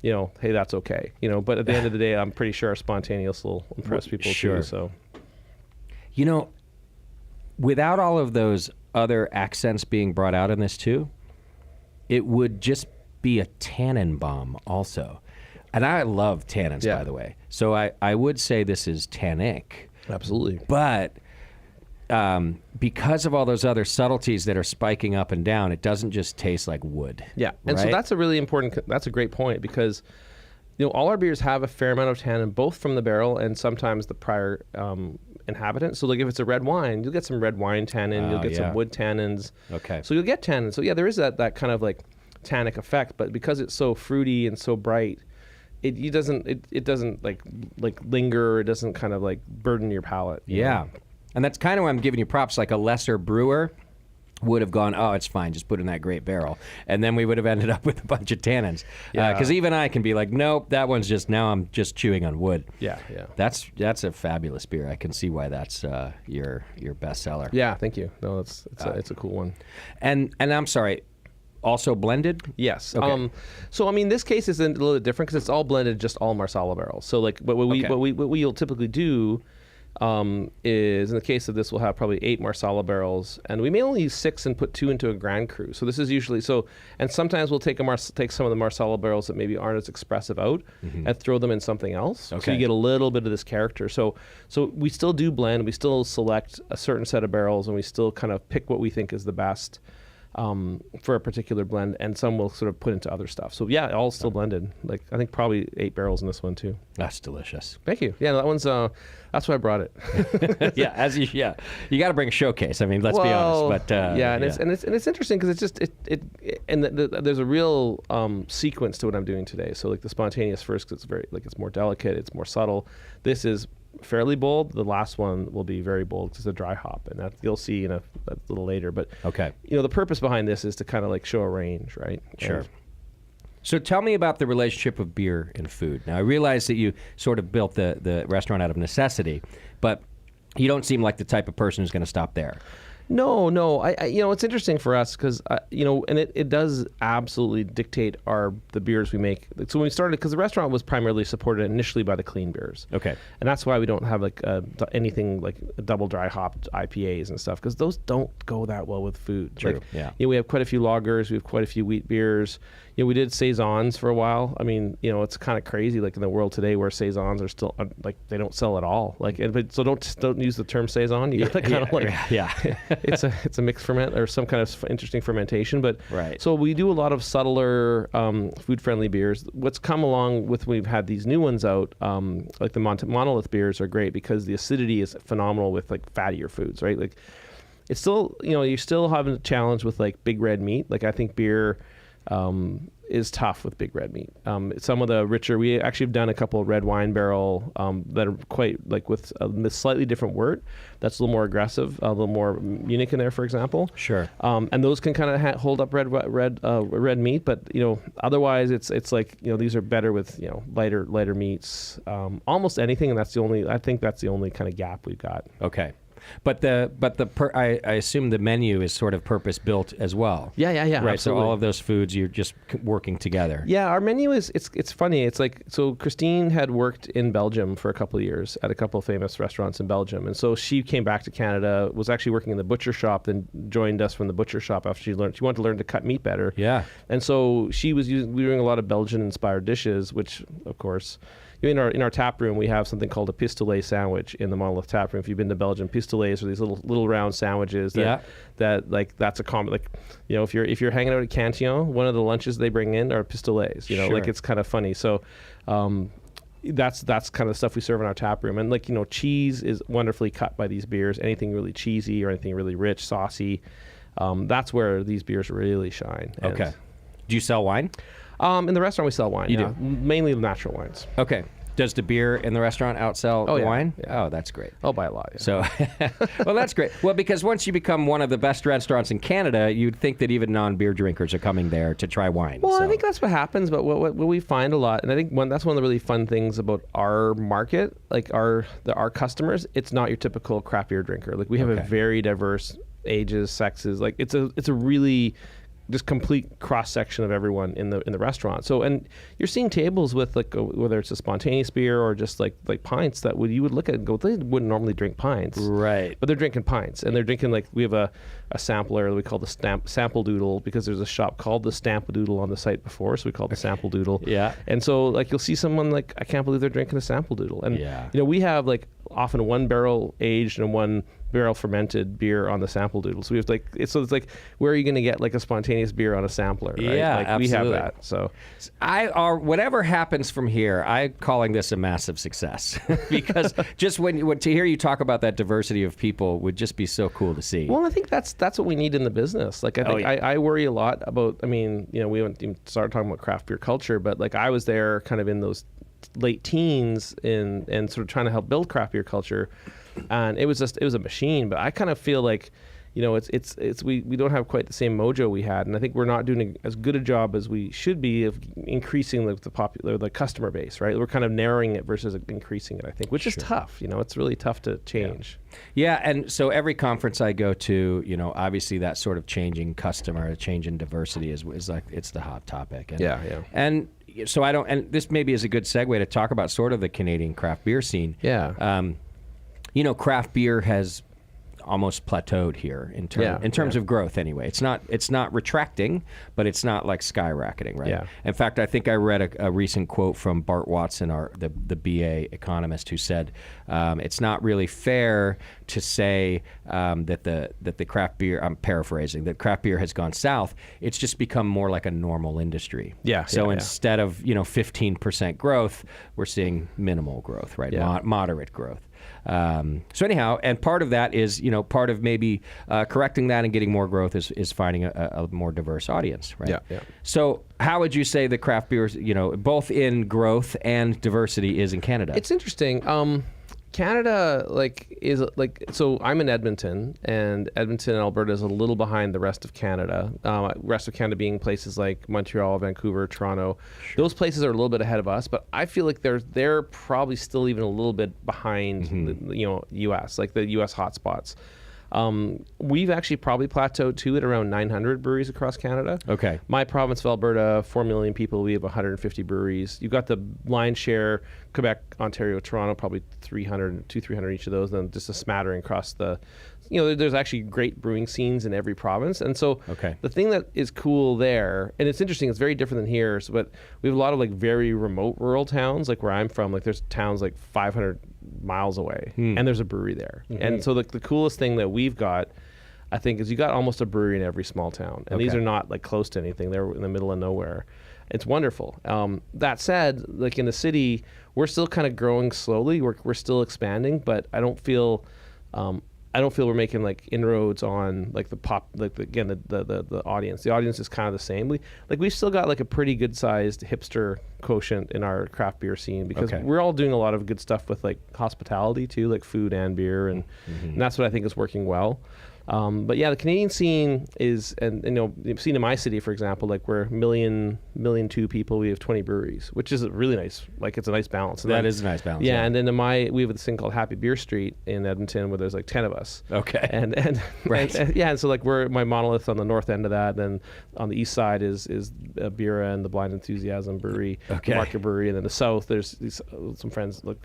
hey, that's okay. But at the end of the day, I'm pretty sure our spontaneous will impress people too. So, without all of those other accents being brought out in this too, it would just be a tannin bomb also. And I love tannins, by the way. So I would say this is tannic. Absolutely. But because of all those other subtleties that are spiking up and down, it doesn't just taste like wood. Yeah, and so that's a really important. That's a great point because, all our beers have a fair amount of tannin, both from the barrel and sometimes the prior inhabitant. So like if it's a red wine, you'll get some red wine tannin, you'll get some wood tannins. Okay. So you'll get tannin. So yeah, there is that kind of like tannic effect, but because it's so fruity and so bright, it doesn't like linger. It doesn't kind of like burden your palate. You know? And that's kind of why I'm giving you props. Like a lesser brewer would have gone, oh, it's fine, just put in that great barrel. And then we would have ended up with a bunch of tannins. Because even I can be like, nope, that one's just, now I'm just chewing on wood. Yeah. That's a fabulous beer. I can see why that's your best seller. Yeah, thank you. No, it's a cool one. And I'm sorry, also blended? Yes. Okay. So I mean, this case is a little bit different because it's all blended, just all Marsala barrels. So like, what we'll typically do is, in the case of this, we'll have probably 8 Marsala barrels, and we may only use 6 and put 2 into a Grand Cru. So this is usually and sometimes we'll take some of the Marsala barrels that maybe aren't as expressive out and throw them in something else. Okay. So you get a little bit of this character. So we still do blend, we still select a certain set of barrels, and we still kind of pick what we think is the best for a particular blend, and some we'll sort of put into other stuff. So yeah, all still blended. Like I think probably 8 barrels in this one too. That's delicious. Thank you. Yeah, that one's that's why I brought it. You got to bring a showcase. I mean, let's be honest. But it's interesting because it's just there's a real sequence to what I'm doing today. So like the spontaneous first, because it's more delicate, it's more subtle. This is fairly bold. The last one will be very bold because it's a dry hop, and that you'll see a little later. But the purpose behind this is to kind of like show a range, right? Sure. So tell me about the relationship of beer and food. Now I realize that you sort of built the restaurant out of necessity, but you don't seem like the type of person who's going to stop there. No. I it's interesting for us because and it does absolutely dictate the beers we make. So when we started, because the restaurant was primarily supported initially by the clean beers. Okay. And that's why we don't have like anything like double dry hopped IPAs and stuff, because those don't go that well with food. True. We have quite a few lagers, we have quite a few wheat beers. We did saisons for a while. I mean, it's kind of crazy, like in the world today, where saisons are still like they don't sell at all. So don't use the term saison. You gotta kind of it's a mixed ferment or some kind of interesting fermentation. But so we do a lot of subtler, food-friendly beers. What's come along with we've had these new ones out, like the monolith beers are great because the acidity is phenomenal with like fattier foods, right? Like it's still you're still having a challenge with like big red meat. Like I think beer is tough with big red meat. Some of the richer, we actually have done a couple of red wine barrel that are quite like with a slightly different wort. That's a little more aggressive, a little more Munich in there, for example. Sure. And those can kind of hold up red meat, but otherwise it's like these are better with lighter meats. Almost anything, and I think that's the only kind of gap we've got. Okay. But I assume the menu is sort of purpose built as well. Yeah. Right. Absolutely. So all of those foods you're just working together. Yeah, our menu it's funny. It's like, so Christine had worked in Belgium for a couple of years at a couple of famous restaurants in Belgium, and so she came back to Canada. Was actually working in the butcher shop, then joined us from the butcher shop after she wanted to learn to cut meat better. Yeah. And so we were doing a lot of Belgian inspired dishes, which of course. In our tap room, we have something called a pistolet sandwich in the Monolith tap room. If you've been to Belgium, pistolets are these little round sandwiches that like that's a common, like if you're hanging out at Cantillon, one of the lunches they bring in are pistolets. Sure. Like it's kind of funny. So that's kind of stuff we serve in our tap room. And like cheese is wonderfully cut by these beers. Anything really cheesy or anything really rich, saucy, that's where these beers really shine. Okay. Do you sell wine? In the restaurant, we sell wine. You do? Mainly natural wines. Okay. Does the beer in the restaurant outsell the wine? Yeah. Oh, that's great. Oh, by a lot. Yeah. So, well, that's great. Well, because once you become one of the best restaurants in Canada, you'd think that even non-beer drinkers are coming there to try wine. Well, I think that's what happens. But what we find a lot, and I think that's one of the really fun things about our market, like our customers. It's not your typical craft beer drinker. Like we have a very diverse ages, sexes. Like it's a really just complete cross section of everyone in the restaurant. So, and you're seeing tables with like whether it's a spontaneous beer or just like pints that you would look at and go, they wouldn't normally drink pints, right? But they're drinking pints, and they're drinking like we have a sampler that we call the sample doodle, because there's a shop called the Stamp Doodle on the site before, so we call it the sample doodle. Yeah. And so like you'll see someone like, I can't believe they're drinking a sample doodle, and we have like often 1 barrel aged and 1 barrel fermented beer on the sample doodle. So we have it's like, where are you going to get like a spontaneous beer on a sampler? Right? Yeah, like, absolutely. we have that. So whatever happens from here, I'm calling this a massive success because just to hear you talk about that diversity of people would just be so cool to see. Well, I think that's what we need in the business. Like I think I worry a lot about. I mean, we haven't even started talking about craft beer culture, but like I was there kind of in those late teens and sort of trying to help build craft beer culture. And it was a machine, but I kind of feel like, we don't have quite the same mojo we had, and I think we're not doing as good a job as we should be of increasing the customer base, right? We're kind of narrowing it versus increasing it, I think, which is tough. It's really tough to change. Yeah, and so every conference I go to, obviously that sort of changing customer, change in diversity is like it's the hot topic. And, and so and this maybe is a good segue to talk about sort of the Canadian craft beer scene. Yeah. Craft beer has almost plateaued here in terms of growth anyway. It's not retracting, but it's not like skyrocketing, right? Yeah. In fact, I think I read a recent quote from Bart Watson, the BA economist, who said it's not really fair to say that the craft beer, I'm paraphrasing, that craft beer has gone south. It's just become more like a normal industry. Yeah. So instead of 15% growth, we're seeing minimal growth, right? Yeah. Moderate growth. So anyhow, and part of that is, part of maybe correcting that and getting more growth is finding a more diverse audience, right? Yeah. So how would you say the craft beers, both in growth and diversity is in Canada? It's interesting. Canada so I'm in Edmonton, and Edmonton, Alberta is a little behind the rest of Canada. Rest of Canada being places like Montreal, Vancouver, Toronto. Sure. Those places are a little bit ahead of us, but I feel like they're probably still even a little bit behind the U.S., like the U.S. hotspots. We've actually probably plateaued too at around 900 breweries across Canada. Okay. My province of Alberta, 4 million people, we have 150 breweries. You've got the lion's share, Quebec, Ontario, Toronto, probably 300 each of those, then just a smattering across the, there's actually great brewing scenes in every province. And so the thing that is cool there, and it's interesting, it's very different than here, but we have a lot of like very remote rural towns, like where I'm from, like there's towns like 500 miles away and there's a brewery there. And so the coolest thing that we've got, I think, is you got almost a brewery in every small town. And these are not like close to anything. They're in the middle of nowhere. It's wonderful. That said, like in the city, we're still kind of growing slowly. We're still expanding, but I don't feel we're making like inroads on like the audience. The audience is kind of the same. We've still got like a pretty good sized hipster quotient in our craft beer scene because we're all doing a lot of good stuff with like hospitality too, like food and beer, and that's what I think is working well. But yeah, the Canadian scene is, and you've seen in my city, for example, like we're 1,200,000 people, we have 20 breweries, which is really nice. Like it's a nice balance. That is a nice balance. Yeah, and then we have this thing called Happy Beer Street in Edmonton where there's like 10 of us. Okay. And and so like we're my monolith on the north end of that. Then on the east side is Bira and the Blind Enthusiasm Brewery, Market Brewery, and then the south there's some friends like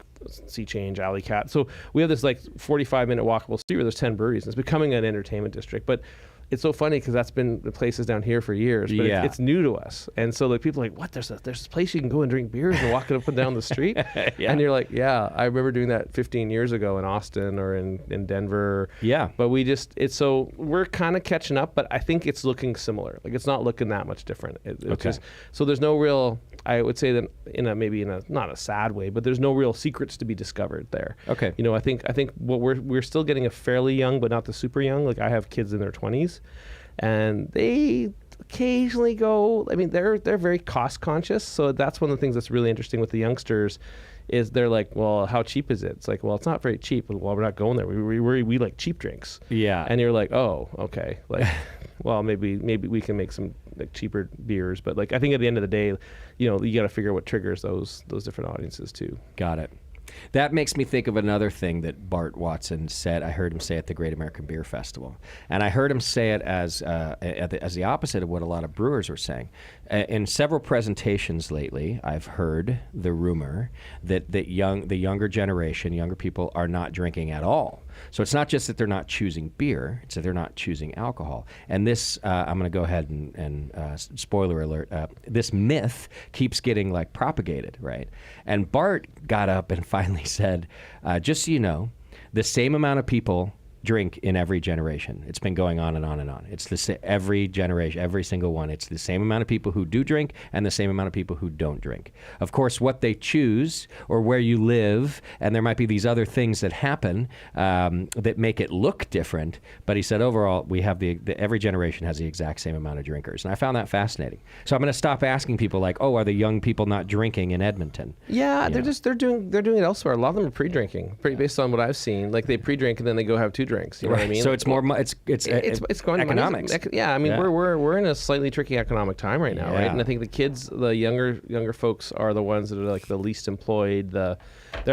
Sea Change, Alley Cat. So we have this like 45-minute walkable street where there's 10 breweries. And it's becoming an entertainment district, but it's so funny because that's been the places down here for years, but it's new to us. And so like people are like, what? There's this place you can go and drink beers and walk it up and down the street. And you're like, yeah, I remember doing that 15 years ago in Austin or in Denver. Yeah. But we're kind of catching up, but I think it's looking similar. Like it's not looking that much different. So there's no real, I would say that maybe in a not a sad way, but there's no real secrets to be discovered there. Okay. I think what we're still getting a fairly young, but not the super young. Like I have kids in their 20s. And they occasionally go, I mean, they're very cost conscious. So that's one of the things that's really interesting with the youngsters is they're like, well, how cheap is it? It's like, well, it's not very cheap. Well, we're not going there. We like cheap drinks. Yeah. And you're like, oh, okay. Like, well, maybe we can make some like cheaper beers. But like, I think at the end of the day, you got to figure out what triggers those different audiences too. Got it. That makes me think of another thing that Bart Watson said. I heard him say at the Great American Beer Festival. And I heard him say it as the opposite of what a lot of brewers were saying. In several presentations lately, I've heard the rumor that the younger generation, younger people, are not drinking at all. So it's not just that they're not choosing beer, it's that they're not choosing alcohol. And this, I'm going to go ahead and spoiler alert, this myth keeps getting like propagated, right? And Bart got up and finally said, just so you know, the same amount of people drink in every generation. It's been going on and on and on. It's every generation, every single one. It's the same amount of people who do drink and the same amount of people who don't drink. Of course, what they choose or where you live, and there might be these other things that happen that make it look different. But he said overall, we have every generation has the exact same amount of drinkers, and I found that fascinating. So I'm going to stop asking people like, oh, are the young people not drinking in Edmonton? Yeah, they're doing it elsewhere. A lot of them are pre-drinking, based on what I've seen. Like they pre-drink and then they go have 2 drinks. You know what I mean? So it's more. It's going economics. Yeah, I mean we're in a slightly tricky economic time right now, right? And I think the kids, the younger folks, are the ones that are like the least employed. They're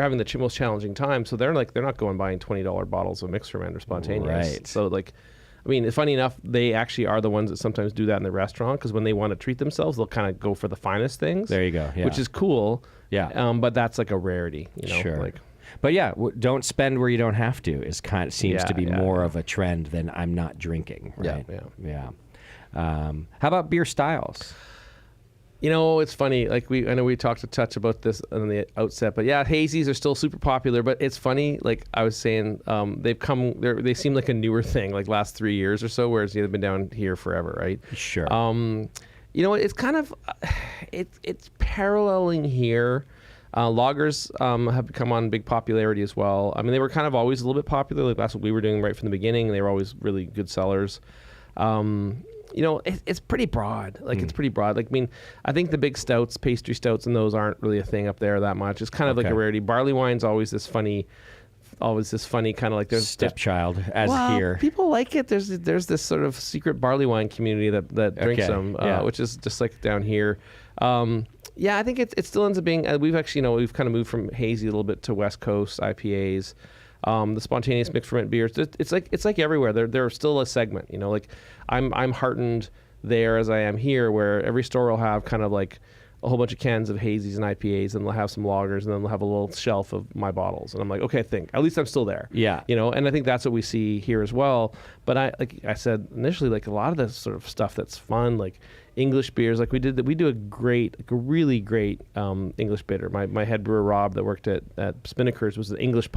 having the most challenging time, so they're not going buying $20 bottles of mixed ferment or spontaneous. Right. So like, I mean, funny enough, they actually are the ones that sometimes do that in the restaurant because when they want to treat themselves, they'll kind of go for the finest things. There you go. Yeah. Which is cool. Yeah. But that's like a rarity. You know? Sure. Like, but yeah, don't spend where you don't have to seems to be more of a trend than I'm not drinking. Right? Yeah. How about beer styles? You know, it's funny. Like I know we talked a touch about this on the outset, but yeah, hazies are still super popular. But it's funny. Like I was saying, they seem like a newer thing, like last 3 years or so, whereas they've been down here forever, right? Sure. You know, it's kind of it's paralleling here. Lagers have come on big popularity as well. I mean, they were kind of always a little bit popular. Like that's what we were doing right from the beginning. They were always really good sellers. You know, it's pretty broad. Like it's pretty broad. Like I mean, I think the big stouts, pastry stouts, and those aren't really a thing up there that much. It's kind of like a rarity. Barley wine's always this funny kind of like there's stepchild here. People like it. There's this sort of secret barley wine community that drinks them, which is just like down here. Yeah, I think it still ends up being. We've actually, we've kind of moved from hazy a little bit to West Coast IPAs. The spontaneous mixed ferment beers. It's like everywhere. They're still a segment. You know, like I'm heartened there as I am here, where every store will have kind of like a whole bunch of cans of hazies and IPAs, and they'll have some lagers, and then they'll have a little shelf of my bottles. And I'm like, okay, at least I'm still there. Yeah. You know, and I think that's what we see here as well. But like I said initially, like a lot of the sort of stuff that's fun, like English beers, like we do a really great English bitter. My head brewer Rob that worked at Spinnaker's was an English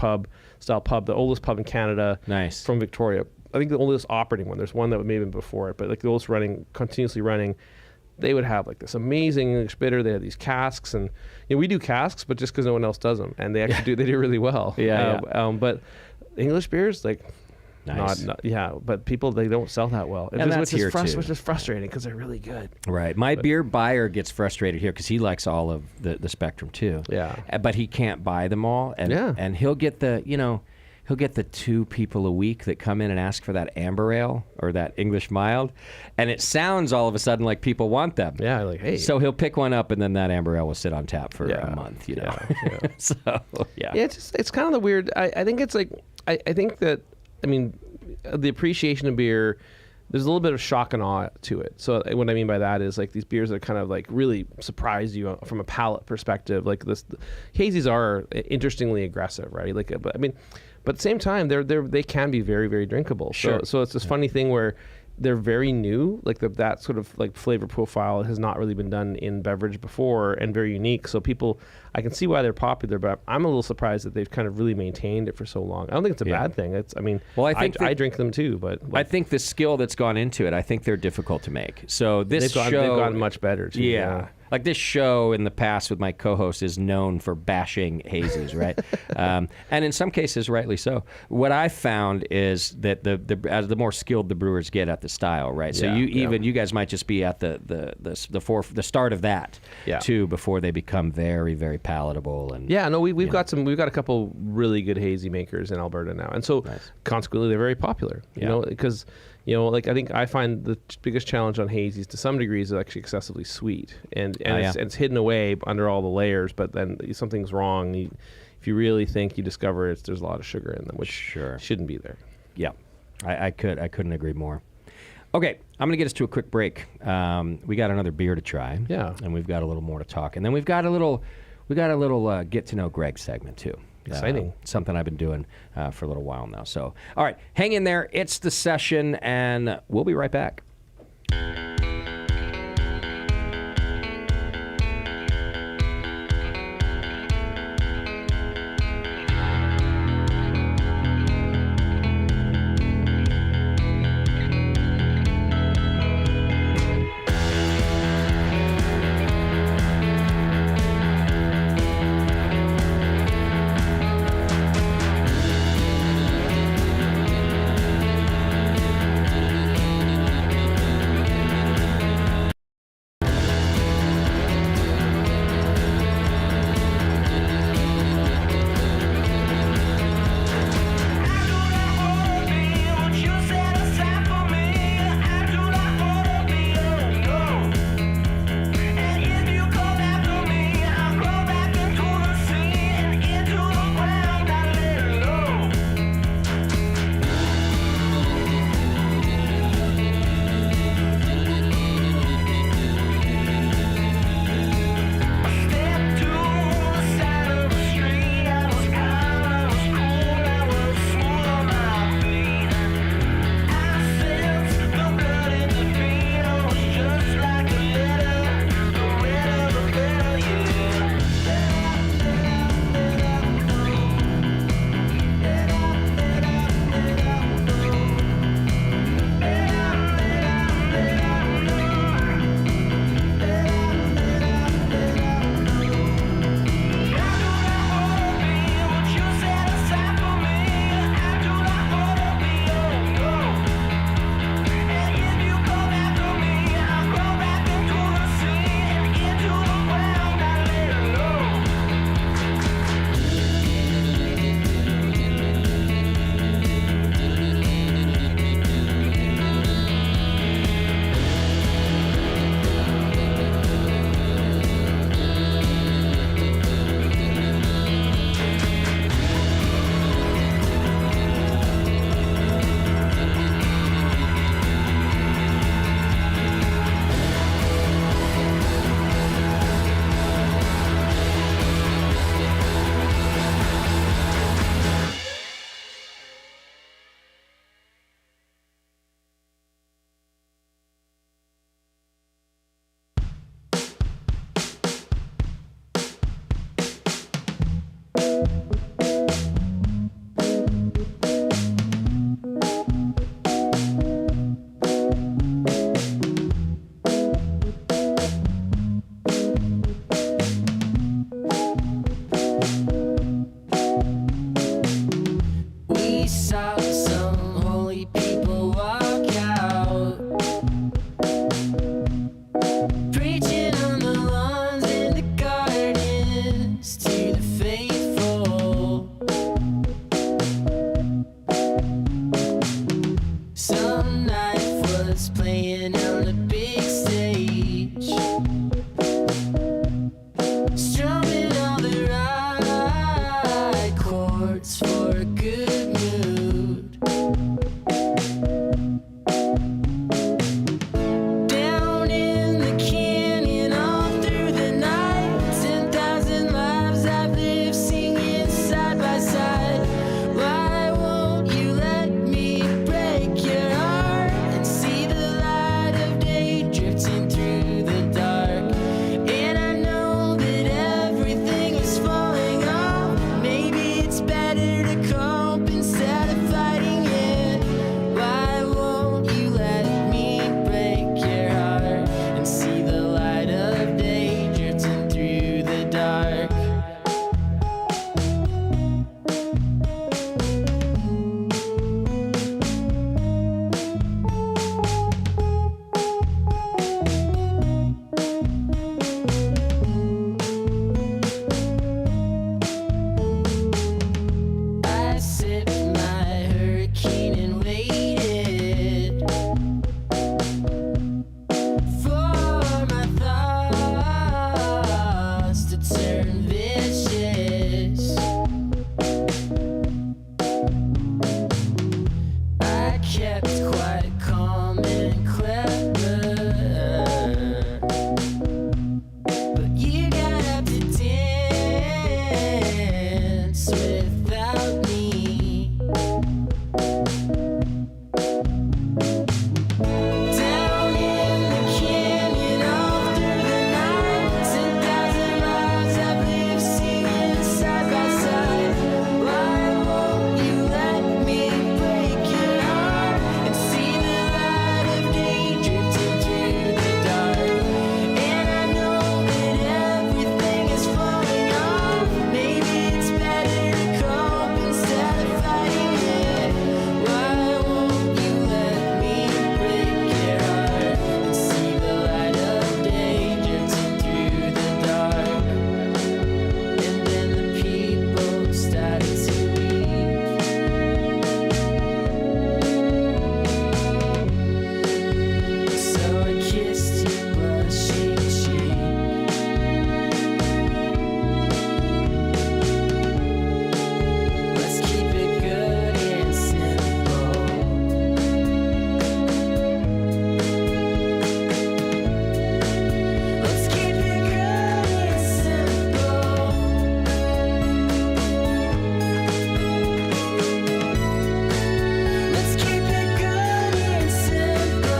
style pub, the oldest pub in Canada. Nice. From Victoria. I think the oldest operating one. There's one that maybe before it, but like the oldest continuously running. They would have like this amazing English bitter. They had these casks, and we do casks, but just because no one else does them, and they actually they do really well. But English beers, like, nice. But people, they don't sell that well, which is frustrating because they're really good. Right. My beer buyer gets frustrated here because he likes all of the spectrum too. Yeah. But he can't buy them all, and he'll get He'll get the 2 people a week that come in and ask for that amber ale or that English mild, and it sounds all of a sudden like people want them. Yeah, like, hey. So he'll pick one up, and then that amber ale will sit on tap for a month. Yeah. So it's kind of the weird. I think it's like I think that the appreciation of beer. There's a little bit of shock and awe to it. So what I mean by that is like these beers that kind of like really surprise you from a palate perspective. Like hazies are interestingly aggressive, right? Like, but at the same time, they can be very, very drinkable. Sure. So it's this funny thing where they're very new. Like that sort of like flavor profile has not really been done in beverage before, and very unique. So I can see why they're popular, but I'm a little surprised that they've kind of really maintained it for so long. I don't think it's a bad thing. I drink them too, but I think the skill that's gone into it, I think they're difficult to make. So they've gotten much better too. Yeah. Like this show in the past with my co-host is known for bashing hazies, right? And in some cases, rightly so. What I found is that as the more skilled the brewers get at the style, right? So you guys might just be at the start of that too before they become very, very palatable. And we've got a couple really good hazy makers in Alberta now, and so consequently they're very popular. You know, because. Like I think I find the biggest challenge on hazies to some degree is actually excessively sweet, and it's hidden away under all the layers. But then something's wrong. If you really think, you discover there's a lot of sugar in them, which shouldn't be there. Yeah, I couldn't agree more. Okay, I'm gonna get us to a quick break. We got another beer to try. Yeah, and we've got a little more to talk, and then we've got a little get to know Greg segment too. Exciting. Something I've been doing for a little while now. So, all right, hang in there. It's the session, and we'll be right back. a good mood. Down in the canyon all through the night, 10,000 lives I've lived singing side by side. Why won't you let me break your heart and see the light of day drifting through the dark? And I know that everything is falling off. Maybe it's better to cope instead of fighting it. Why won't you let me break your heart and see the light of day drifting through the dark? I sipped my hurricane and waited for my thoughts to turn vicious. I kept quite calm and clever, but you got up to dance without me. Down in the canyon all through the night, 10,000 miles I've lived singing side by side. Why won't you let me break your heart and see the light of day drifting through the dark? And I know that everything is falling off. Maybe it's better to cope instead of fighting it. Why won't you let me break your heart and see the light of day drifting through the dark? And then the people started to leave. So I kissed your blushing cheek. Let's keep it good and simple. Let's keep it good and simple. Let's keep it good and simple.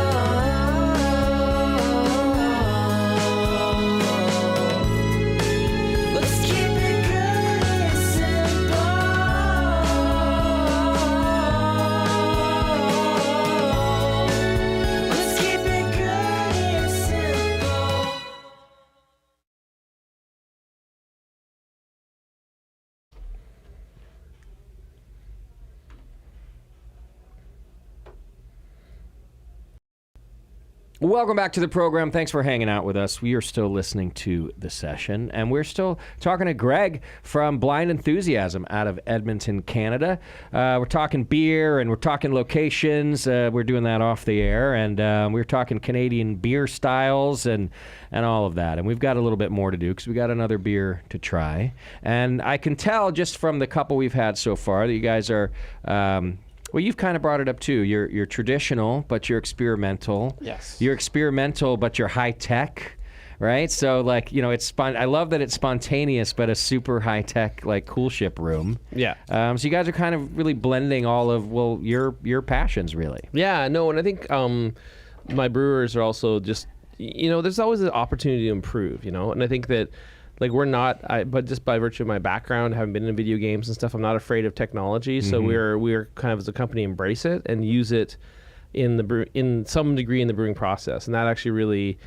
Let's keep it good and simple. Let's keep it good and simple. Welcome back to the program. Thanks for hanging out with us. We are still listening to The Session, and we're still talking to Greg from Blind Enthusiasm out of Edmonton, Canada. We're talking beer, and we're talking locations. We're doing that off the air, and we're talking Canadian beer styles and all of that. And we've got a little bit more to do because we got another beer to try. And I can tell just from the couple we've had so far that you guys are... well, you've kind of brought it up too. You're traditional, but you're experimental. Yes. You're experimental, but you're high tech, right? So like, you know, I love that it's spontaneous, but a super high tech like cool ship room. Yeah. So you guys are kind of really blending all of your passions really. Yeah. No, and I think my brewers are also just, you know, there's always an opportunity to improve, you know, and I think that. Like but just by virtue of my background, having been in video games and stuff, I'm not afraid of technology. So we're kind of as a company embrace it and use it in some degree in the brewing process, and that actually really,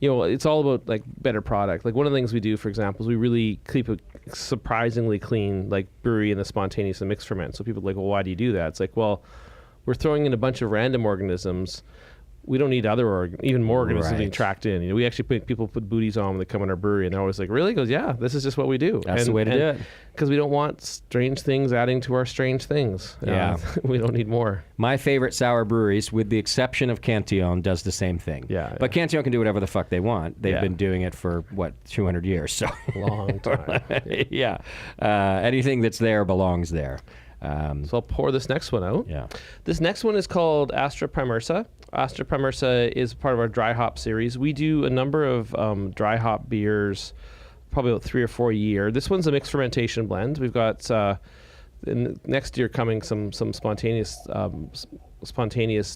you know, it's all about like better product. Like one of the things we do, for example, is we really keep a surprisingly clean like brewery in the spontaneous and mixed ferment. So people are like, well, why do you do that? It's like, well, we're throwing in a bunch of random organisms. We don't need even more organisms being tracked in. You know, we actually people put booties on when they come in our brewery, and they're always like, "Really?" He goes, "Yeah, this is just what we do." That's the way to do it. Because we don't want strange things adding to our strange things. Yeah, we don't need more. My favorite sour breweries, with the exception of Cantillon, does the same thing. Yeah, but Cantillon can do whatever the fuck they want. They've been doing it for 200 years, so long time. yeah, anything that's there belongs there. So I'll pour this next one out. Yeah. This next one is called Astra Primursa. Astra Primursa is part of our dry hop series. We do a number of dry hop beers, probably about 3 or 4 a year. This one's a mixed fermentation blend. We've got next year coming some spontaneous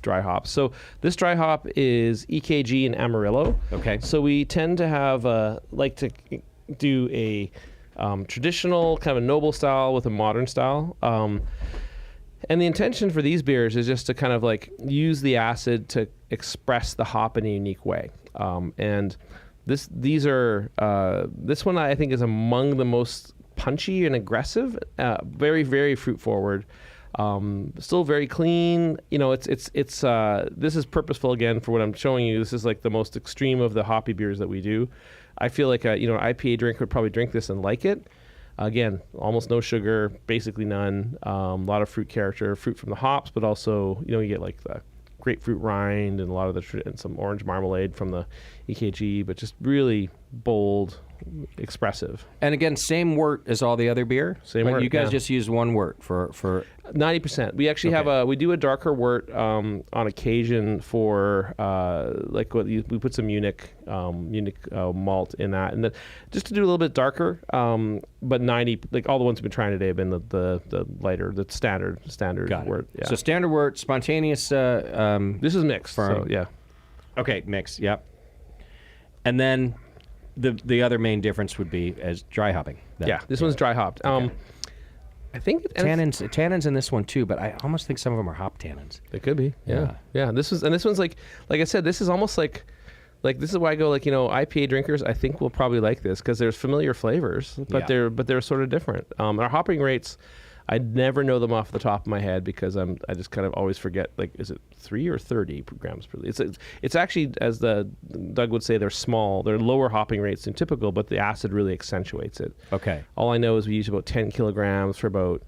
dry hops. So this dry hop is EKG and Amarillo. Okay. So we tend to have like to do a traditional kind of a noble style with a modern style. And the intention for these beers is just to kind of like use the acid to express the hop in a unique way. And this one I think is among the most punchy and aggressive, very, very fruit forward. Still very clean. You know, this is purposeful again for what I'm showing you. This is like the most extreme of the hoppy beers that we do. I feel like an IPA drinker would probably drink this and like it. Again, almost no sugar, basically none. A lot of fruit character, fruit from the hops, but also, you get like the grapefruit rind and a lot of and some orange marmalade from the EKG, but just really bold, expressive. And again, same wort as all the other beer? Same wort, You guys just use one wort for 90%. We actually have we do a darker wort on occasion for we put some Munich malt in that, and then just to do a little bit darker. But 90, like all the ones we've been trying today have been the lighter, the standard wort. Yeah. So standard wort, spontaneous. This is mixed. Firm. So, yeah. Okay, mixed. Yep. And then the other main difference would be as dry hopping. This one's dry hopped. Okay. I think tannins in this one too, but I almost think some of them are hop tannins. They could be. Yeah. This one's like I said, this is almost like this is why I go IPA drinkers I think will probably like this because there's familiar flavors, but they're sort of different. Our hopping rates, I never know them off the top of my head because I just kind of always forget, is it 3 or 30 grams per liter? It's actually, as Doug would say, they're small. They're lower hopping rates than typical, but the acid really accentuates it. Okay. All I know is we use about 10 kilograms for about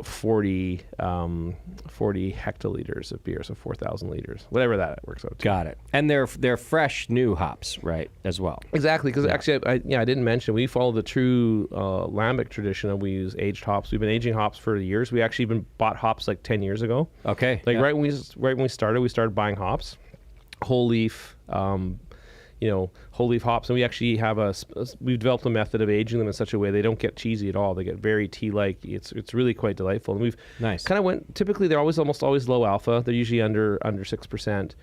40 hectoliters of beer, so 4,000 liters, whatever that works out to. Got it. And they're fresh, new hops, right, as well? Exactly, because actually, I didn't mention, we follow the true lambic tradition, and we use aged hops. We've been aging hops for years. We actually even bought hops 10 years ago. Okay. Right when we started buying hops, whole leaf, whole leaf hops, and we actually have we've developed a method of aging them in such a way they don't get cheesy at all. They get very tea-like. It's really quite delightful. And we've typically they're almost always low alpha. They're usually under 6%,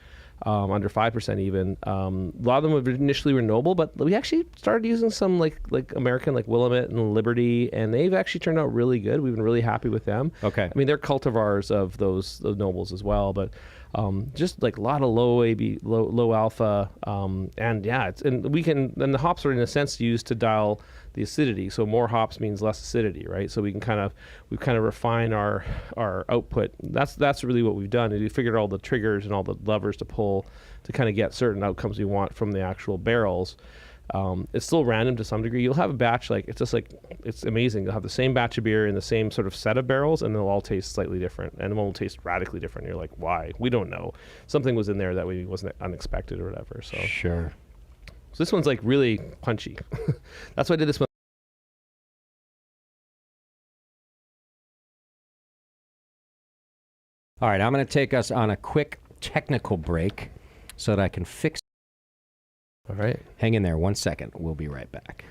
under 5% even. A lot of them initially were noble, but we actually started using some like American, like Willamette and Liberty, and they've actually turned out really good. We've been really happy with them. Okay. I mean, they're cultivars of those nobles as well, but just like a lot of low AB, low alpha, and the hops are in a sense used to dial the acidity. So more hops means less acidity, right? So we've kind of refine our output. That's really what we've done. We figured all the triggers and all the levers to pull to kind of get certain outcomes we want from the actual barrels. It's still random to some degree. You'll have a batch it's amazing. You'll have the same batch of beer in the same sort of set of barrels, and they'll all taste slightly different, and one will taste radically different. You're like, why? We don't know. Something was in there that wasn't unexpected or whatever. So sure. So this one's really punchy. That's why I did this one. All right, I'm going to take us on a quick technical break so that I can fix. All right. Hang in there 1 second. We'll be right back.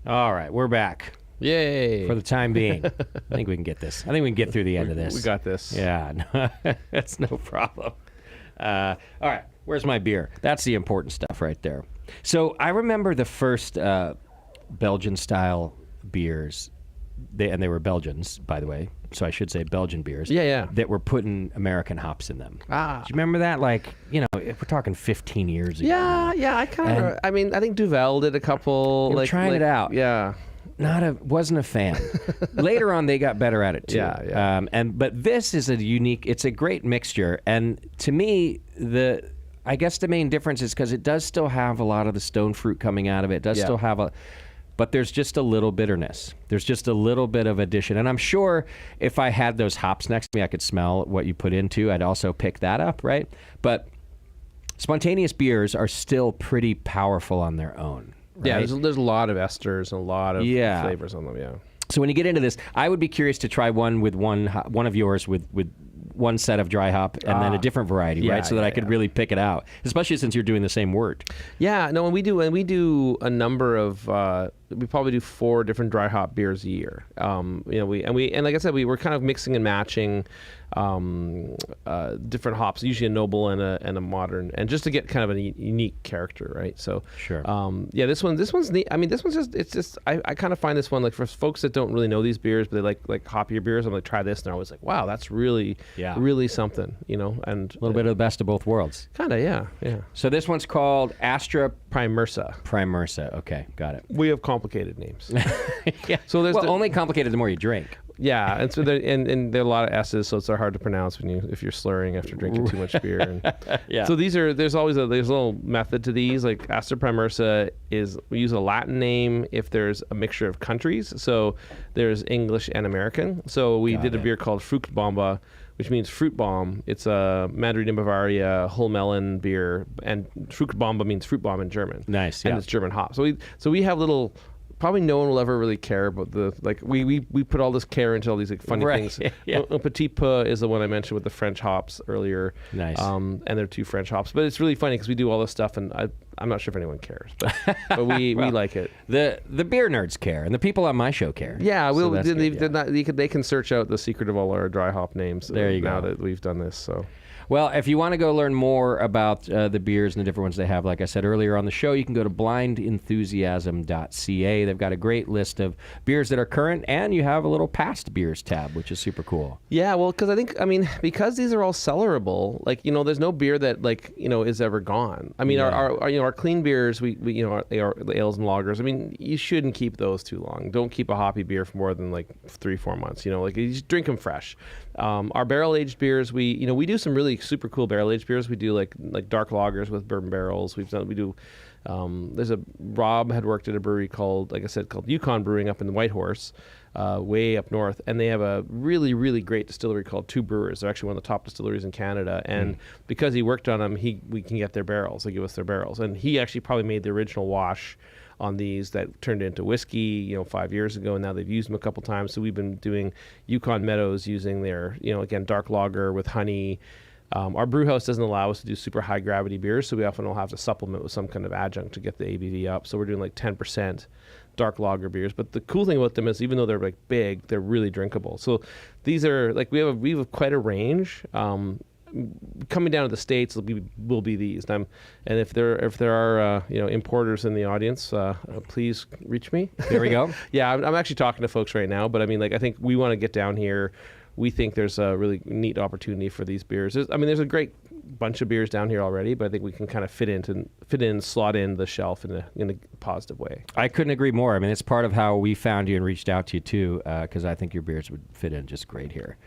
All right, we're back Yay. for the time being. I think we can get this. I think we can get through the end of this. We got this. Yeah, no, that's no problem. All right, where's my beer? That's the important stuff right there. So I remember the first Belgian-style beers, they were Belgians, by the way, so I should say Belgian beers. Yeah. That were putting American hops in them. Ah. Do you remember that? Like, we're talking 15 years ago. Yeah, I kind of. I mean, I think Duvel did a couple. They were trying it out. Yeah. Wasn't a fan. Later on, they got better at it too. Yeah. But this is it's a great mixture. And to me, I guess the main difference is because it does still have a lot of the stone fruit coming out of it. It does still have but there's just a little bitterness. There's just a little bit of addition. And I'm sure if I had those hops next to me, I could smell what you put into. I'd also pick that up, right? But spontaneous beers are still pretty powerful on their own. Right? Yeah, there's a lot of esters and a lot of flavors on them, yeah. So when you get into this, I would be curious to try one with one of yours with one set of dry hop and then a different variety, right? So that I could really pick it out, especially since you're doing the same wort. Yeah, no, and we do a number of we probably do 4 different dry hop beers a year. And like I said, we're kind of mixing and matching different hops, usually a noble and a modern, and just to get kind of a unique character, right? So sure. This one's neat. I mean, this one's just I kind of find this one, like, for folks that don't really know these beers, but they like hoppier beers. I'm like, try this, and they're always like, wow, that's really something, and a little bit of the best of both worlds. Kind of, yeah. So this one's called Astra Primursa. Okay, got it. We have complicated names. Yeah. So there's only complicated the more you drink. Yeah, and so there and there are a lot of S's, so it's hard to pronounce if you're slurring after drinking too much beer. And yeah. So there's always there's a little method to these. Like Astra Primursa we use a Latin name if there's a mixture of countries. So there's English and American. So we did a beer called Fruchtbombe, which means fruit bomb. It's a Mandarin in Bavaria whole melon beer, and Fruchtbombe means fruit bomb in German. Nice, and it's German hop. So we have little. Probably no one will ever really care about we put all this care into all these funny things. Yeah. Un Petit Peu is the one I mentioned with the French hops earlier. Nice. And there are 2 French hops, but it's really funny because we do all this stuff, and I'm not sure if anyone cares, but we like it. The beer nerds care, and the people on my show care. Yeah, so they can search out the secret of all our dry hop names. There you now go. that we've done this, so. Well, if you want to go learn more about the beers and the different ones they have, like I said earlier on the show, you can go to blindenthusiasm.ca. They've got a great list of beers that are current, and you have a little past beers tab, which is super cool. Yeah, well, because these are all cellarable, there's no beer that is ever gone. I mean, our clean beers, our the ales and lagers. I mean, you shouldn't keep those too long. Don't keep a hoppy beer for more than 3-4 months. You just drink them fresh. Our barrel aged beers, we do some really super cool barrel aged beers. We do like dark lagers with bourbon barrels. Rob had worked at a brewery called Yukon Brewing up in the Whitehorse, way up north, and they have a really, really great distillery called Two Brewers. They're actually one of the top distilleries in Canada, and because he worked on them, we can get their barrels. They give us their barrels, and he actually probably made the original wash on these that turned into whiskey, 5 years ago, and now they've used them a couple times. So we've been doing Yukon Meadows using their, again, dark lager with honey. Our brew house doesn't allow us to do super high gravity beers, so we often will have to supplement with some kind of adjunct to get the ABV up. So we're doing 10% dark lager beers. But the cool thing about them is, even though they're big, they're really drinkable. So these are we have quite a range. Coming down to the States will be these. And if there are importers in the audience, please reach me. There we go. Yeah, I'm actually talking to folks right now, but I think we want to get down here. We think there's a really neat opportunity for these beers. There's a great bunch of beers down here already, but I think we can kind of slot in the shelf in a positive way. I couldn't agree more. It's part of how we found you and reached out to you too, because I think your beers would fit in just great here.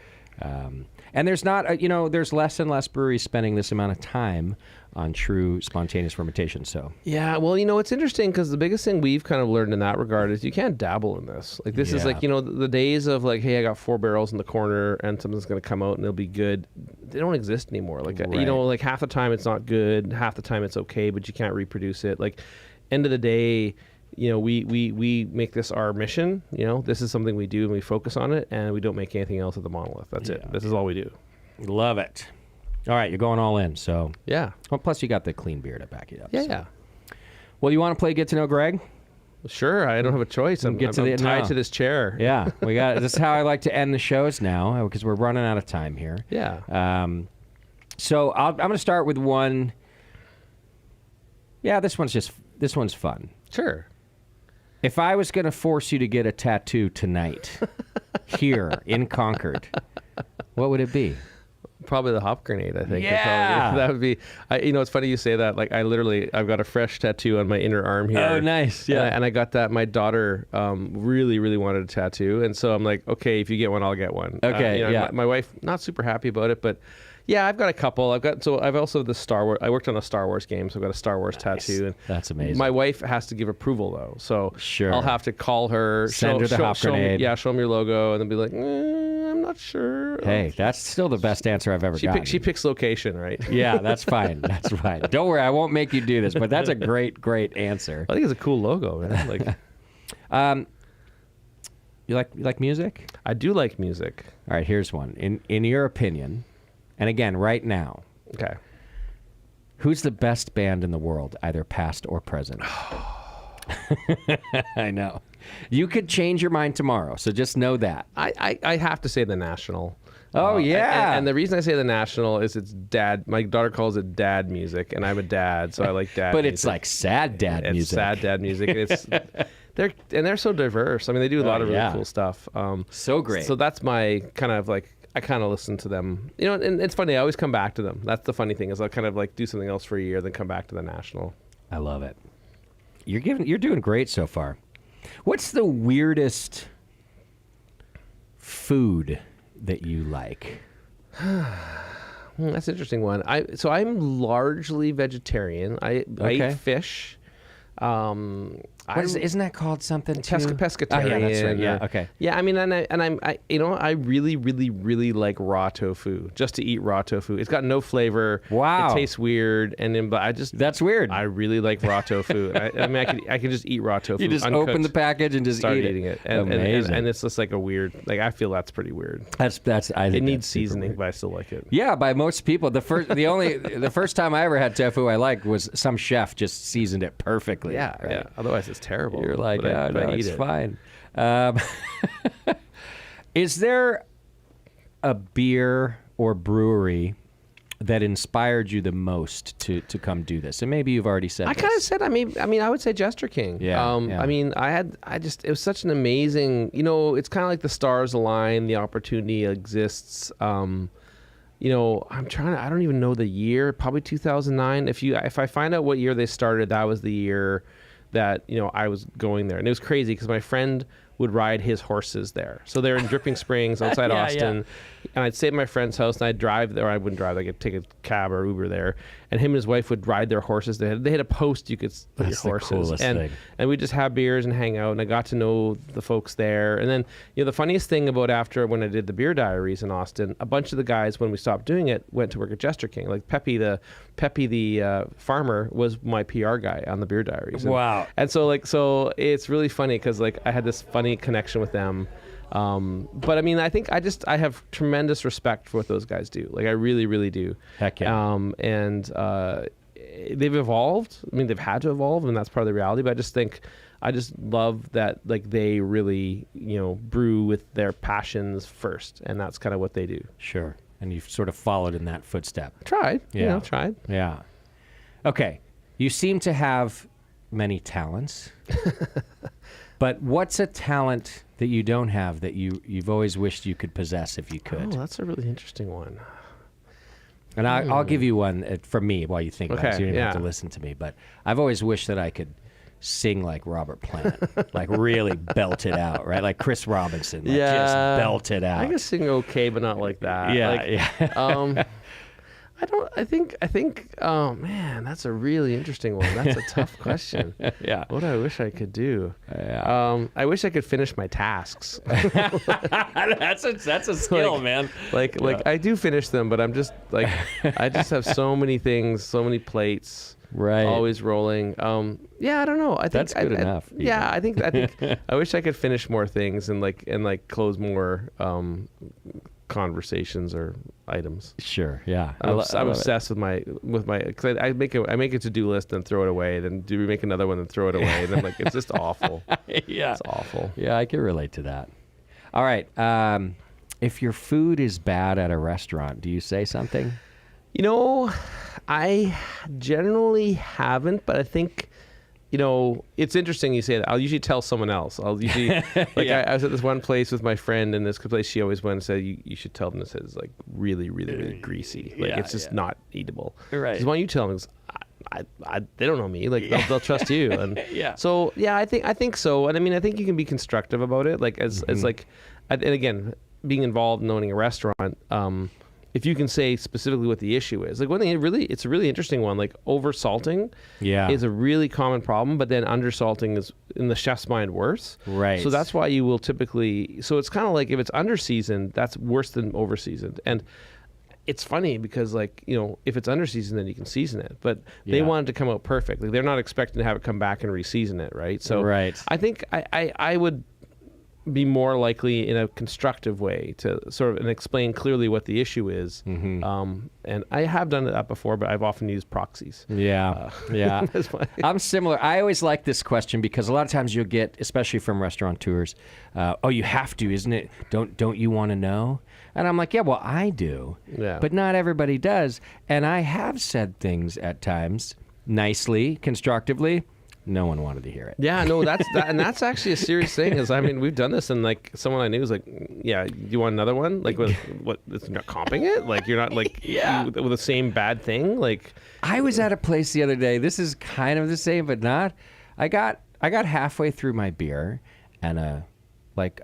And there's not, there's less and less breweries spending this amount of time on true spontaneous fermentation. So yeah, well, it's interesting because the biggest thing we've kind of learned in that regard is you can't dabble in this. This is the days of hey, I got 4 barrels in the corner and something's going to come out and it'll be good. They don't exist anymore. Right. Half the time it's not good, half the time it's okay, but you can't reproduce it. End of the day, we make this our mission. This is something we do and we focus on it, and we don't make anything else at the monolith. That's it. This is all we do. Love it. All right, you're going all in. So yeah. Well, plus you got the clean beer to back you up. Yeah. So. Yeah. Well, you want to play Get to Know Greg? Sure, I don't have a choice. I'm tied to this chair. Yeah, this is how I like to end the shows now because we're running out of time here. Yeah. So I'm going to start with one. Yeah, this one's fun. Sure. If I was going to force you to get a tattoo tonight here in Concord, what would it be? Probably the hop grenade, I think. Yeah. That would be, it's funny you say that. Like, I've got a fresh tattoo on my inner arm here. Oh, nice. Yeah. And I got that. My daughter really, really wanted a tattoo. And so I'm like, okay, if you get one, I'll get one. Okay, yeah. My wife, not super happy about it, but yeah, I've got a couple. I've also the Star Wars. I worked on a Star Wars game, so I've got a Star Wars tattoo. And that's amazing. My wife has to give approval though, so sure. I'll have to call her, send her the hop grenade. Show me your logo, and then be like, I'm not sure. Hey, that's still the best answer I've ever gotten. She picks location, right? Yeah, that's fine. That's fine. Don't worry, I won't make you do this, but that's a great answer. I think it's a cool logo, man. You like music? I do like music. All right, here's one. In your opinion, and again, right now, okay, who's the best band in the world, either past or present? I know. You could change your mind tomorrow, so just know that. I have to say the National. Oh, yeah. And the reason I say the National is it's dad. My daughter calls it dad music, and I'm a dad, so I like dad but music. it's like sad dad music. It's sad dad music. It's they're so diverse. I mean, they do a lot of really cool stuff. So great. So that's my kind of like, I kind of listen to them. And it's funny, I always come back to them. That's the funny thing, is I'll kind of like do something else for a year, then come back to the National. I love it. You're doing great so far. What's the weirdest food that you like? That's an interesting one. I'm largely vegetarian. I eat fish. Isn't that called something too? Pescatarian. Oh, yeah, that's right. Yeah, okay. Yeah, I mean, I really, really, really like raw tofu. Just to eat raw tofu, it's got no flavor. Wow, it tastes weird, but that's weird. I really like raw tofu. I can just eat raw tofu. You just uncooked, open the package and just start eating it. Amazing. And it's just like a weird. Like, I feel that's pretty weird. I think it needs seasoning, but I still like it. Yeah, by most people. The first time I ever had tofu I liked was some chef just seasoned it perfectly. Yeah, right? yeah. Otherwise, it's terrible. You're like, it's fine. Is there a beer or brewery that inspired you the most to come do this? And maybe you've already said I kind of said, I mean, I would say Jester King. Yeah, I mean, it was such an amazing, it's kind of like the stars align, the opportunity exists. I don't even know the year, probably 2009. If I find out what year they started, that was the year that I was going there. And it was crazy because my friend would ride his horses there. So they're in Dripping Springs outside Austin. Yeah. And I'd stay at my friend's house and I'd drive there. I wouldn't drive. I could take a cab or Uber there. And him and his wife would ride their horses. They had a post you could put your horses. Coolest thing. And we'd just have beers and hang out. And I got to know the folks there. And then, the funniest thing about after when I did the Beer Diaries in Austin, a bunch of the guys, when we stopped doing it, went to work at Jester King. Like Peppy the farmer was my PR guy on the Beer Diaries. Wow. And so it's really funny because I had this funny connection with them. But I mean, I think I have tremendous respect for what those guys do. Like, I really, really do. Heck yeah. And they've evolved. I mean, they've had to evolve, and that's part of the reality. But I just love that, like, they really, brew with their passions first, and that's kind of what they do. Sure. And you've sort of followed in that footstep. Tried. Yeah. Tried. Yeah. Okay. You seem to have many talents. But what's a talent that you don't have that you've always wished you could possess if you could? Oh, that's a really interesting one. And I'll give you one from me while you think about it, so you don't even have to listen to me. But I've always wished that I could sing like Robert Plant, like really belt it out, right? Like Chris Robinson, just belt it out. I can sing okay, but not like that. Yeah, I think, oh man, that's a really interesting one. That's a tough question. Yeah. What do I wish I could do? Yeah. I wish I could finish my tasks. That's a skill, man. Like I do finish them, but I'm just like, I just have so many things, so many plates. Right. Always rolling. Yeah, I don't know. I think that's good enough. Yeah, I think I wish I could finish more things and close more conversations or items. Sure. Yeah. I'm love it. obsessed with my because I make a to-do list and throw it away, then do we make another one and throw it away, and I'm like, it's just awful. Yeah. It's awful. Yeah, I can relate to that. All right. If your food is bad at a restaurant, do you say something? You know, I generally haven't, but I think, you know, it's interesting you say that. I'll usually tell someone else. I'll usually, Yeah. I was at this one place with my friend, and this place she always went and said, you should tell them this is like really, really, really greasy. Like, Yeah, it's just not eatable. Right. Because why don't you tell them? 'Cause they don't know me. Like, they'll trust you. And Yeah. So, yeah, I think so. And I mean, I think you can be constructive about it. Like, as like, and again, being involved in owning a restaurant, if you can say specifically what the issue is. Like, one thing, it's a really interesting one. Like, over salting is a really common problem, but then under salting is, in the chef's mind, worse. Right. So that's why you will typically, so it's kind of like if it's under seasoned, that's worse than over seasoned. And it's funny because, like, you know, if it's under seasoned, then you can season it. But they want it to come out perfect. Like, they're not expecting to have it come back and re-season it, right? So I think I would be more likely in a constructive way to sort of and explain clearly what the issue is. And I have done that before, but I've often used proxies. Yeah. I'm similar. I always like this question because a lot of times you'll get, especially from restaurateurs, oh, you have to, isn't it? Don't you want to know? And I'm like, yeah, well, I do. Yeah. But not everybody does. And I have said things at times, nicely, constructively. No one wanted to hear it. Yeah, no, and that's actually a serious thing. Is, I mean, we've done this, and like someone I knew was like, "Yeah, you want another one? Like, what? It's not comping it? Like, you're not like with the same bad thing? Like." I was at a place the other day. This is kind of the same, but not. I got halfway through my beer, and a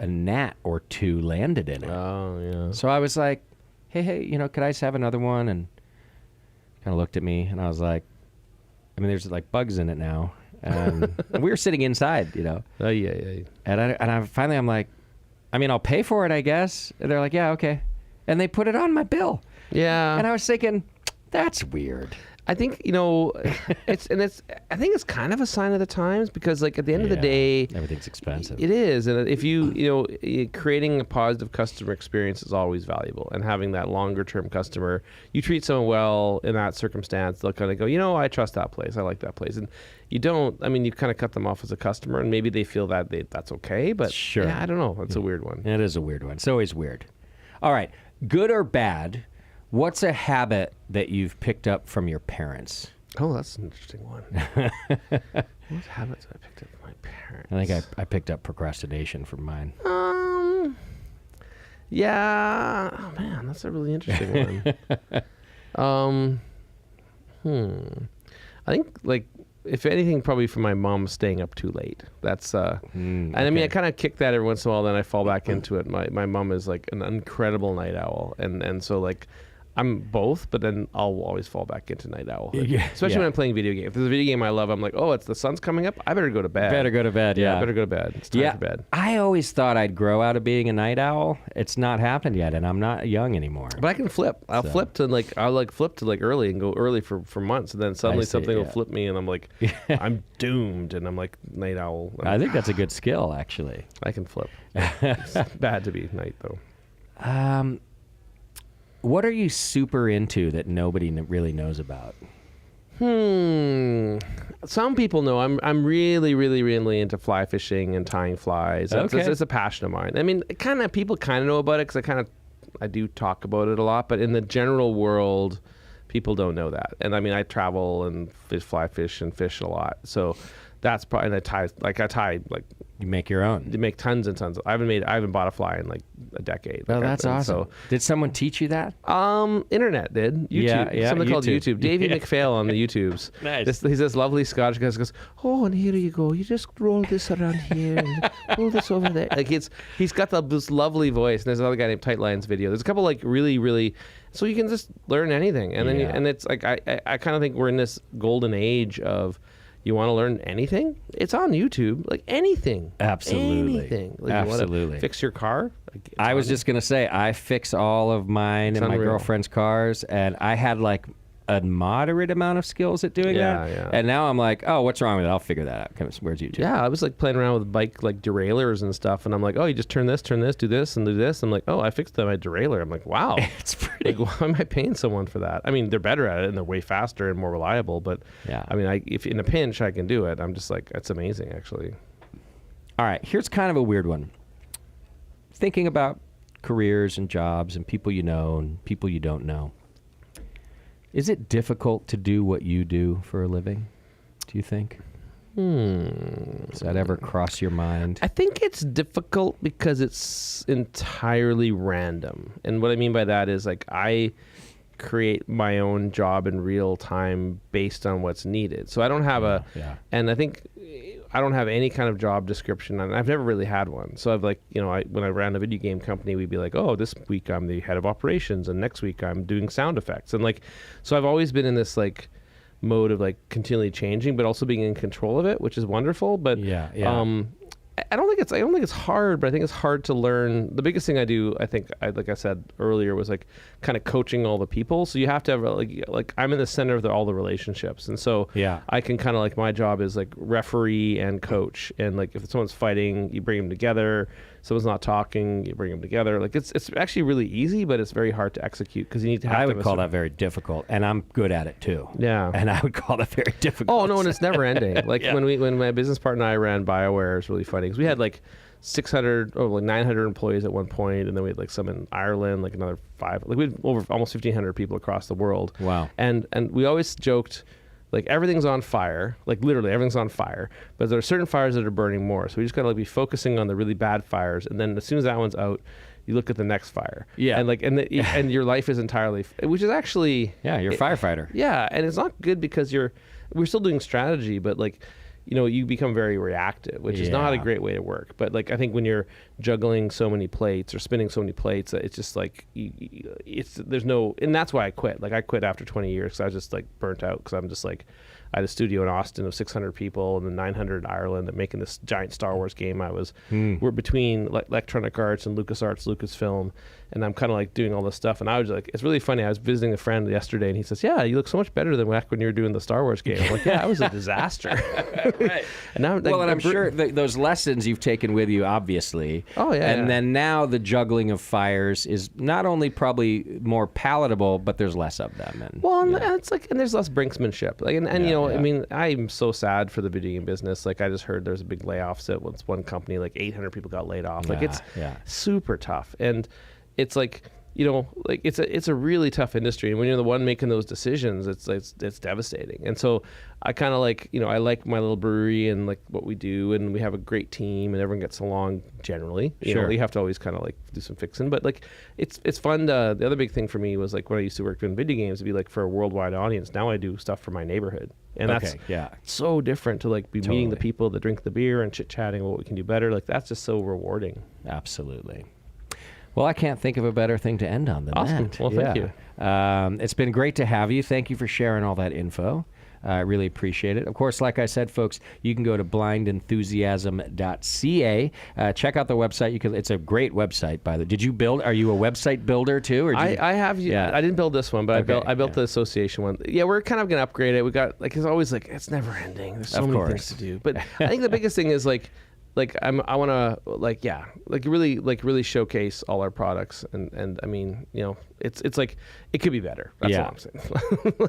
gnat or two landed in it. Oh yeah. So I was like, hey, you know, could I just have another one? And kind of looked at me, and I was like, I mean, there's like bugs in it now. And we were sitting inside, you know. Oh yeah. And I finally, I'm like, I mean, I'll pay for it, I guess. And they're like, yeah, okay. And they put it on my bill. Yeah. And I was thinking, that's weird. I think, you know, I think it's kind of a sign of the times because, like, at the end of the day, everything's expensive. It is, and if creating a positive customer experience is always valuable, and having that longer term customer, you treat someone well in that circumstance, they'll kind of go, you know, I trust that place, I like that place, and you don't. I mean, you kind of cut them off as a customer, and maybe they feel that that's okay, but sure, yeah, I don't know. That's a weird one. It is a weird one. It's always weird. All right, good or bad? What's a habit that you've picked up from your parents? Oh, that's an interesting one. What habits have I picked up from my parents? I think I picked up procrastination from mine. Yeah. Oh man, that's a really interesting one. I think, like, if anything, probably from my mom staying up too late. That's and I mean, I kind of kick that every once in a while, then I fall back into it. My mom is like an incredible night owl, and so, like, I'm both, but then I'll always fall back into night owl. Especially when I'm playing video game. If there's a video game I love, I'm like, oh, it's the sun's coming up. I better go to bed. Yeah. I better go to bed. It's time for bed. I always thought I'd grow out of being a night owl. It's not happened yet, and I'm not young anymore. But I can flip. I'll flip to early and go early for months, and then suddenly something will flip me, and I'm like, I'm doomed, and I'm like night owl. I think that's a good skill, actually. I can flip. It's bad to be night though. What are you super into that nobody really knows about? Some people know I'm really, really, really into fly fishing and tying flies. It's a passion of mine. I mean, people kind of know about it because I do talk about it a lot, but in the general world, people don't know that. And I mean, I travel and fly fish and fish a lot, so that's probably. And I tie. You make your own. You make tons and tons. I haven't bought a fly in like a decade. Oh, that's awesome. Did someone teach you that? Internet did. YouTube. Yeah, Something called YouTube. Davey McPhail on the YouTubes. Nice. He's this lovely Scottish guy who goes, oh, and here you go. You just roll this around here and roll this over there. Like, he's got this lovely voice. And there's another guy named Tightlines video. There's a couple like really, really. So you can just learn anything. And then and it's like I kind of think we're in this golden age of. You want to learn anything? It's on YouTube. Like anything. Absolutely. Anything. Like Absolutely. You want to fix your car? I was just going to say, I fix all of mine and my girlfriend's cars. And I had like a moderate amount of skills at doing that. Yeah. And now I'm like, oh, what's wrong with it? I'll figure that out. Where's YouTube? Yeah, I was like playing around with bike like derailleurs and stuff, and I'm like, oh, you just turn this, do this, and do this. I'm like, oh, I fixed my derailleur. I'm like, wow, It's pretty. like, why am I paying someone for that? I mean, they're better at it and they're way faster and more reliable. But Yeah. I mean, if in a pinch I can do it, I'm just like, that's amazing, actually. All right, here's kind of a weird one. Thinking about careers and jobs and people you know and people you don't know. Is it difficult to do what you do for a living, do you think? Does that ever cross your mind? I think it's difficult because it's entirely random. And what I mean by that is like I create my own job in real time based on what's needed. So I don't have and I think I don't have any kind of job description, and I've never really had one. So I've like, when I ran a video game company, we'd be like, oh, this week I'm the head of operations, and next week I'm doing sound effects. And like, so I've always been in this like mode of like continually changing, but also being in control of it, which is wonderful. But I don't think it's hard, but I think it's hard to learn. The biggest thing I do, I think, like I said earlier, was like kind of coaching all the people. So you have to have like I'm in the center of all the relationships, and so I can kind of like my job is like referee and coach, and like if someone's fighting, you bring them together. Someone's not talking, you bring them together. Like it's actually really easy, but it's very hard to execute because you need to have. I would call that very difficult, and I'm good at it too. Yeah, and I would call that very difficult. Oh no, and it's never ending. Like when my business partner and I ran BioWare, it's really funny because we had like 900 employees at one point, and then we had like some in Ireland, like another 5. Like we had over almost 1,500 people across the world. Wow. And we always joked, like everything's on fire, like literally everything's on fire, but there are certain fires that are burning more. So we just gotta like be focusing on the really bad fires, and then as soon as that one's out, you look at the next fire. Yeah. And like and your life is entirely, which is actually you're a firefighter. Yeah, and it's not good because we're still doing strategy, but like, you become very reactive, which is not a great way to work. But like, I think when you're juggling so many plates or spinning so many plates, it's just like, and that's why I quit. Like I quit after 20 years because I was just like burnt out because I'm just like, I had a studio in Austin of 600 people and then 900 in Ireland and making this giant Star Wars game. We're between Electronic Arts and LucasArts, Lucasfilm, and I'm kind of like doing all this stuff. And I was like, it's really funny. I was visiting a friend yesterday and he says, yeah, you look so much better than back when you were doing the Star Wars game. I'm like, yeah, I was a disaster. Right. And now, like, and I'm sure those lessons you've taken with you, obviously. Oh, yeah. And then now the juggling of fires is not only probably more palatable, but there's less of them. And, it's like, and there's less brinksmanship. Like, I mean, I'm so sad for the video game business. Like, I just heard there's a big layoffs at one company, like 800 people got laid off. Like, it's super tough. And it's like, like it's a really tough industry, and when you're the one making those decisions, it's devastating. And so I kind of like, I like my little brewery and like what we do, and we have a great team, and everyone gets along generally. You know, you have to always kind of like do some fixing, but like it's fun. The other big thing for me was like when I used to work doing video games, it'd be like for a worldwide audience. Now I do stuff for my neighborhood, and that's so different to like be meeting the people that drink the beer and chit chatting what we can do better. Like that's just so rewarding. Absolutely. Well, I can't think of a better thing to end on than that. Well, thank you. It's been great to have you. Thank you for sharing all that info. I really appreciate it. Of course, like I said, folks, you can go to blindenthusiasm.ca. Check out the website. It's a great website, by the way. Are you a website builder too? Or I have. Yeah. I didn't build this one, but I built the association one. Yeah, we're kind of going to upgrade it. We got, like, it's always like, it's never ending. There's so many things to do. But I think the biggest thing is like I want to really showcase all our products, and I mean, it's like it could be better. That's all I'm saying.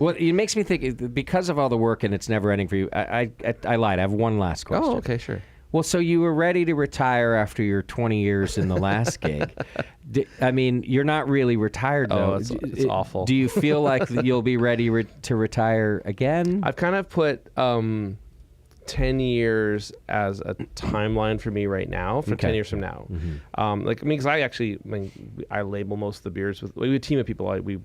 Well, it makes me think, because of all the work and it's never ending for you. I lied. I have one last question. Oh, okay, sure. Well, so you were ready to retire after your 20 years in the last gig. I mean, you're not really retired, though. Oh, it's awful. Do you feel like you'll be ready to retire again? I've kind of put 10 years as a timeline for me right now, for 10 years from now. Because I label most of the beers with, we have a team of people. We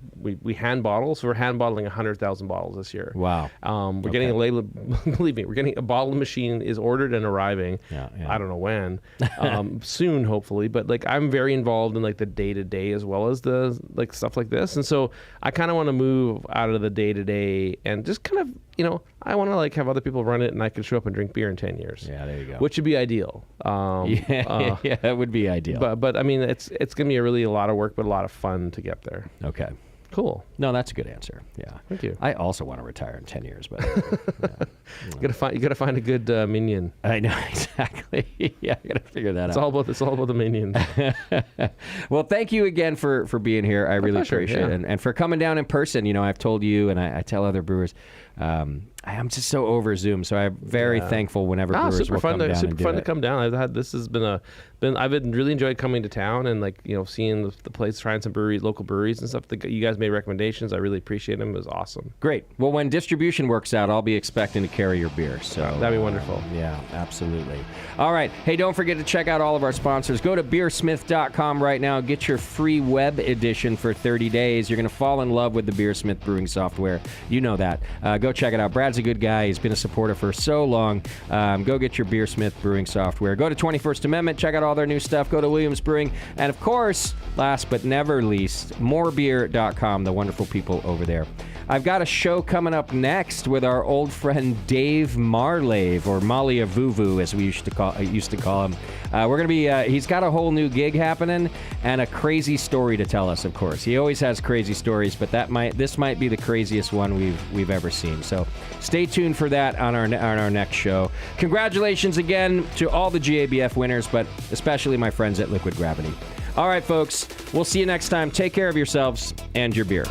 hand bottle, so we're hand bottling 100,000 bottles this year. Wow. We're getting a label, believe me, we're getting a bottle machine is ordered and arriving. I don't know when, soon, hopefully, but like I'm very involved in like the day-to-day as well as the like stuff like this. And so I kind of want to move out of the day-to-day and just kind of, I want to like have other people run it, and I can show up and drink beer in 10 years. Yeah, there you go. Which would be ideal. That would be ideal. But I mean, it's going to be a lot of work, but a lot of fun to get there. Okay. Cool. No, that's a good answer. Yeah. Thank you. I also want to retire in 10 years, but You gotta find a good minion. I know exactly. Yeah, I got to figure that out. It's all about the minion. Well, thank you again for being here. I really pleasure, appreciate it. And for coming down in person. You know, I've told you and I tell other brewers, I'm just so over Zoom. So I'm very thankful whenever brewers will come down and do super fun it. to come down. I've been really enjoyed coming to town and seeing the place, trying some local breweries and stuff. You guys made recommendations. I really appreciate them. It was awesome. Great. Well, when distribution works out, I'll be expecting to carry your beer. So that'd be wonderful. Yeah, absolutely. All right. Hey, don't forget to check out all of our sponsors. Go to beersmith.com right now. Get your free web edition for 30 days. You're going to fall in love with the Beersmith brewing software. You know that. Go check it out. Brad's a good guy. He's been a supporter for so long. Go get your Beersmith brewing software. Go to 21st Amendment. Check out all their new stuff. Go to Williams Brewing. And, of course, last but never least, morebeer.com, the wonderful people over there. I've got a show coming up next with our old friend Dave Marlave, or Maliavuvu, as we used to call him. We're going to be, he's got a whole new gig happening and a crazy story to tell us, of course. He always has crazy stories, but this might be the craziest one we've ever seen. So stay tuned for that on our next show. Congratulations again to all the GABF winners, but especially my friends at Liquid Gravity. All right, folks, we'll see you next time. Take care of yourselves and your beer.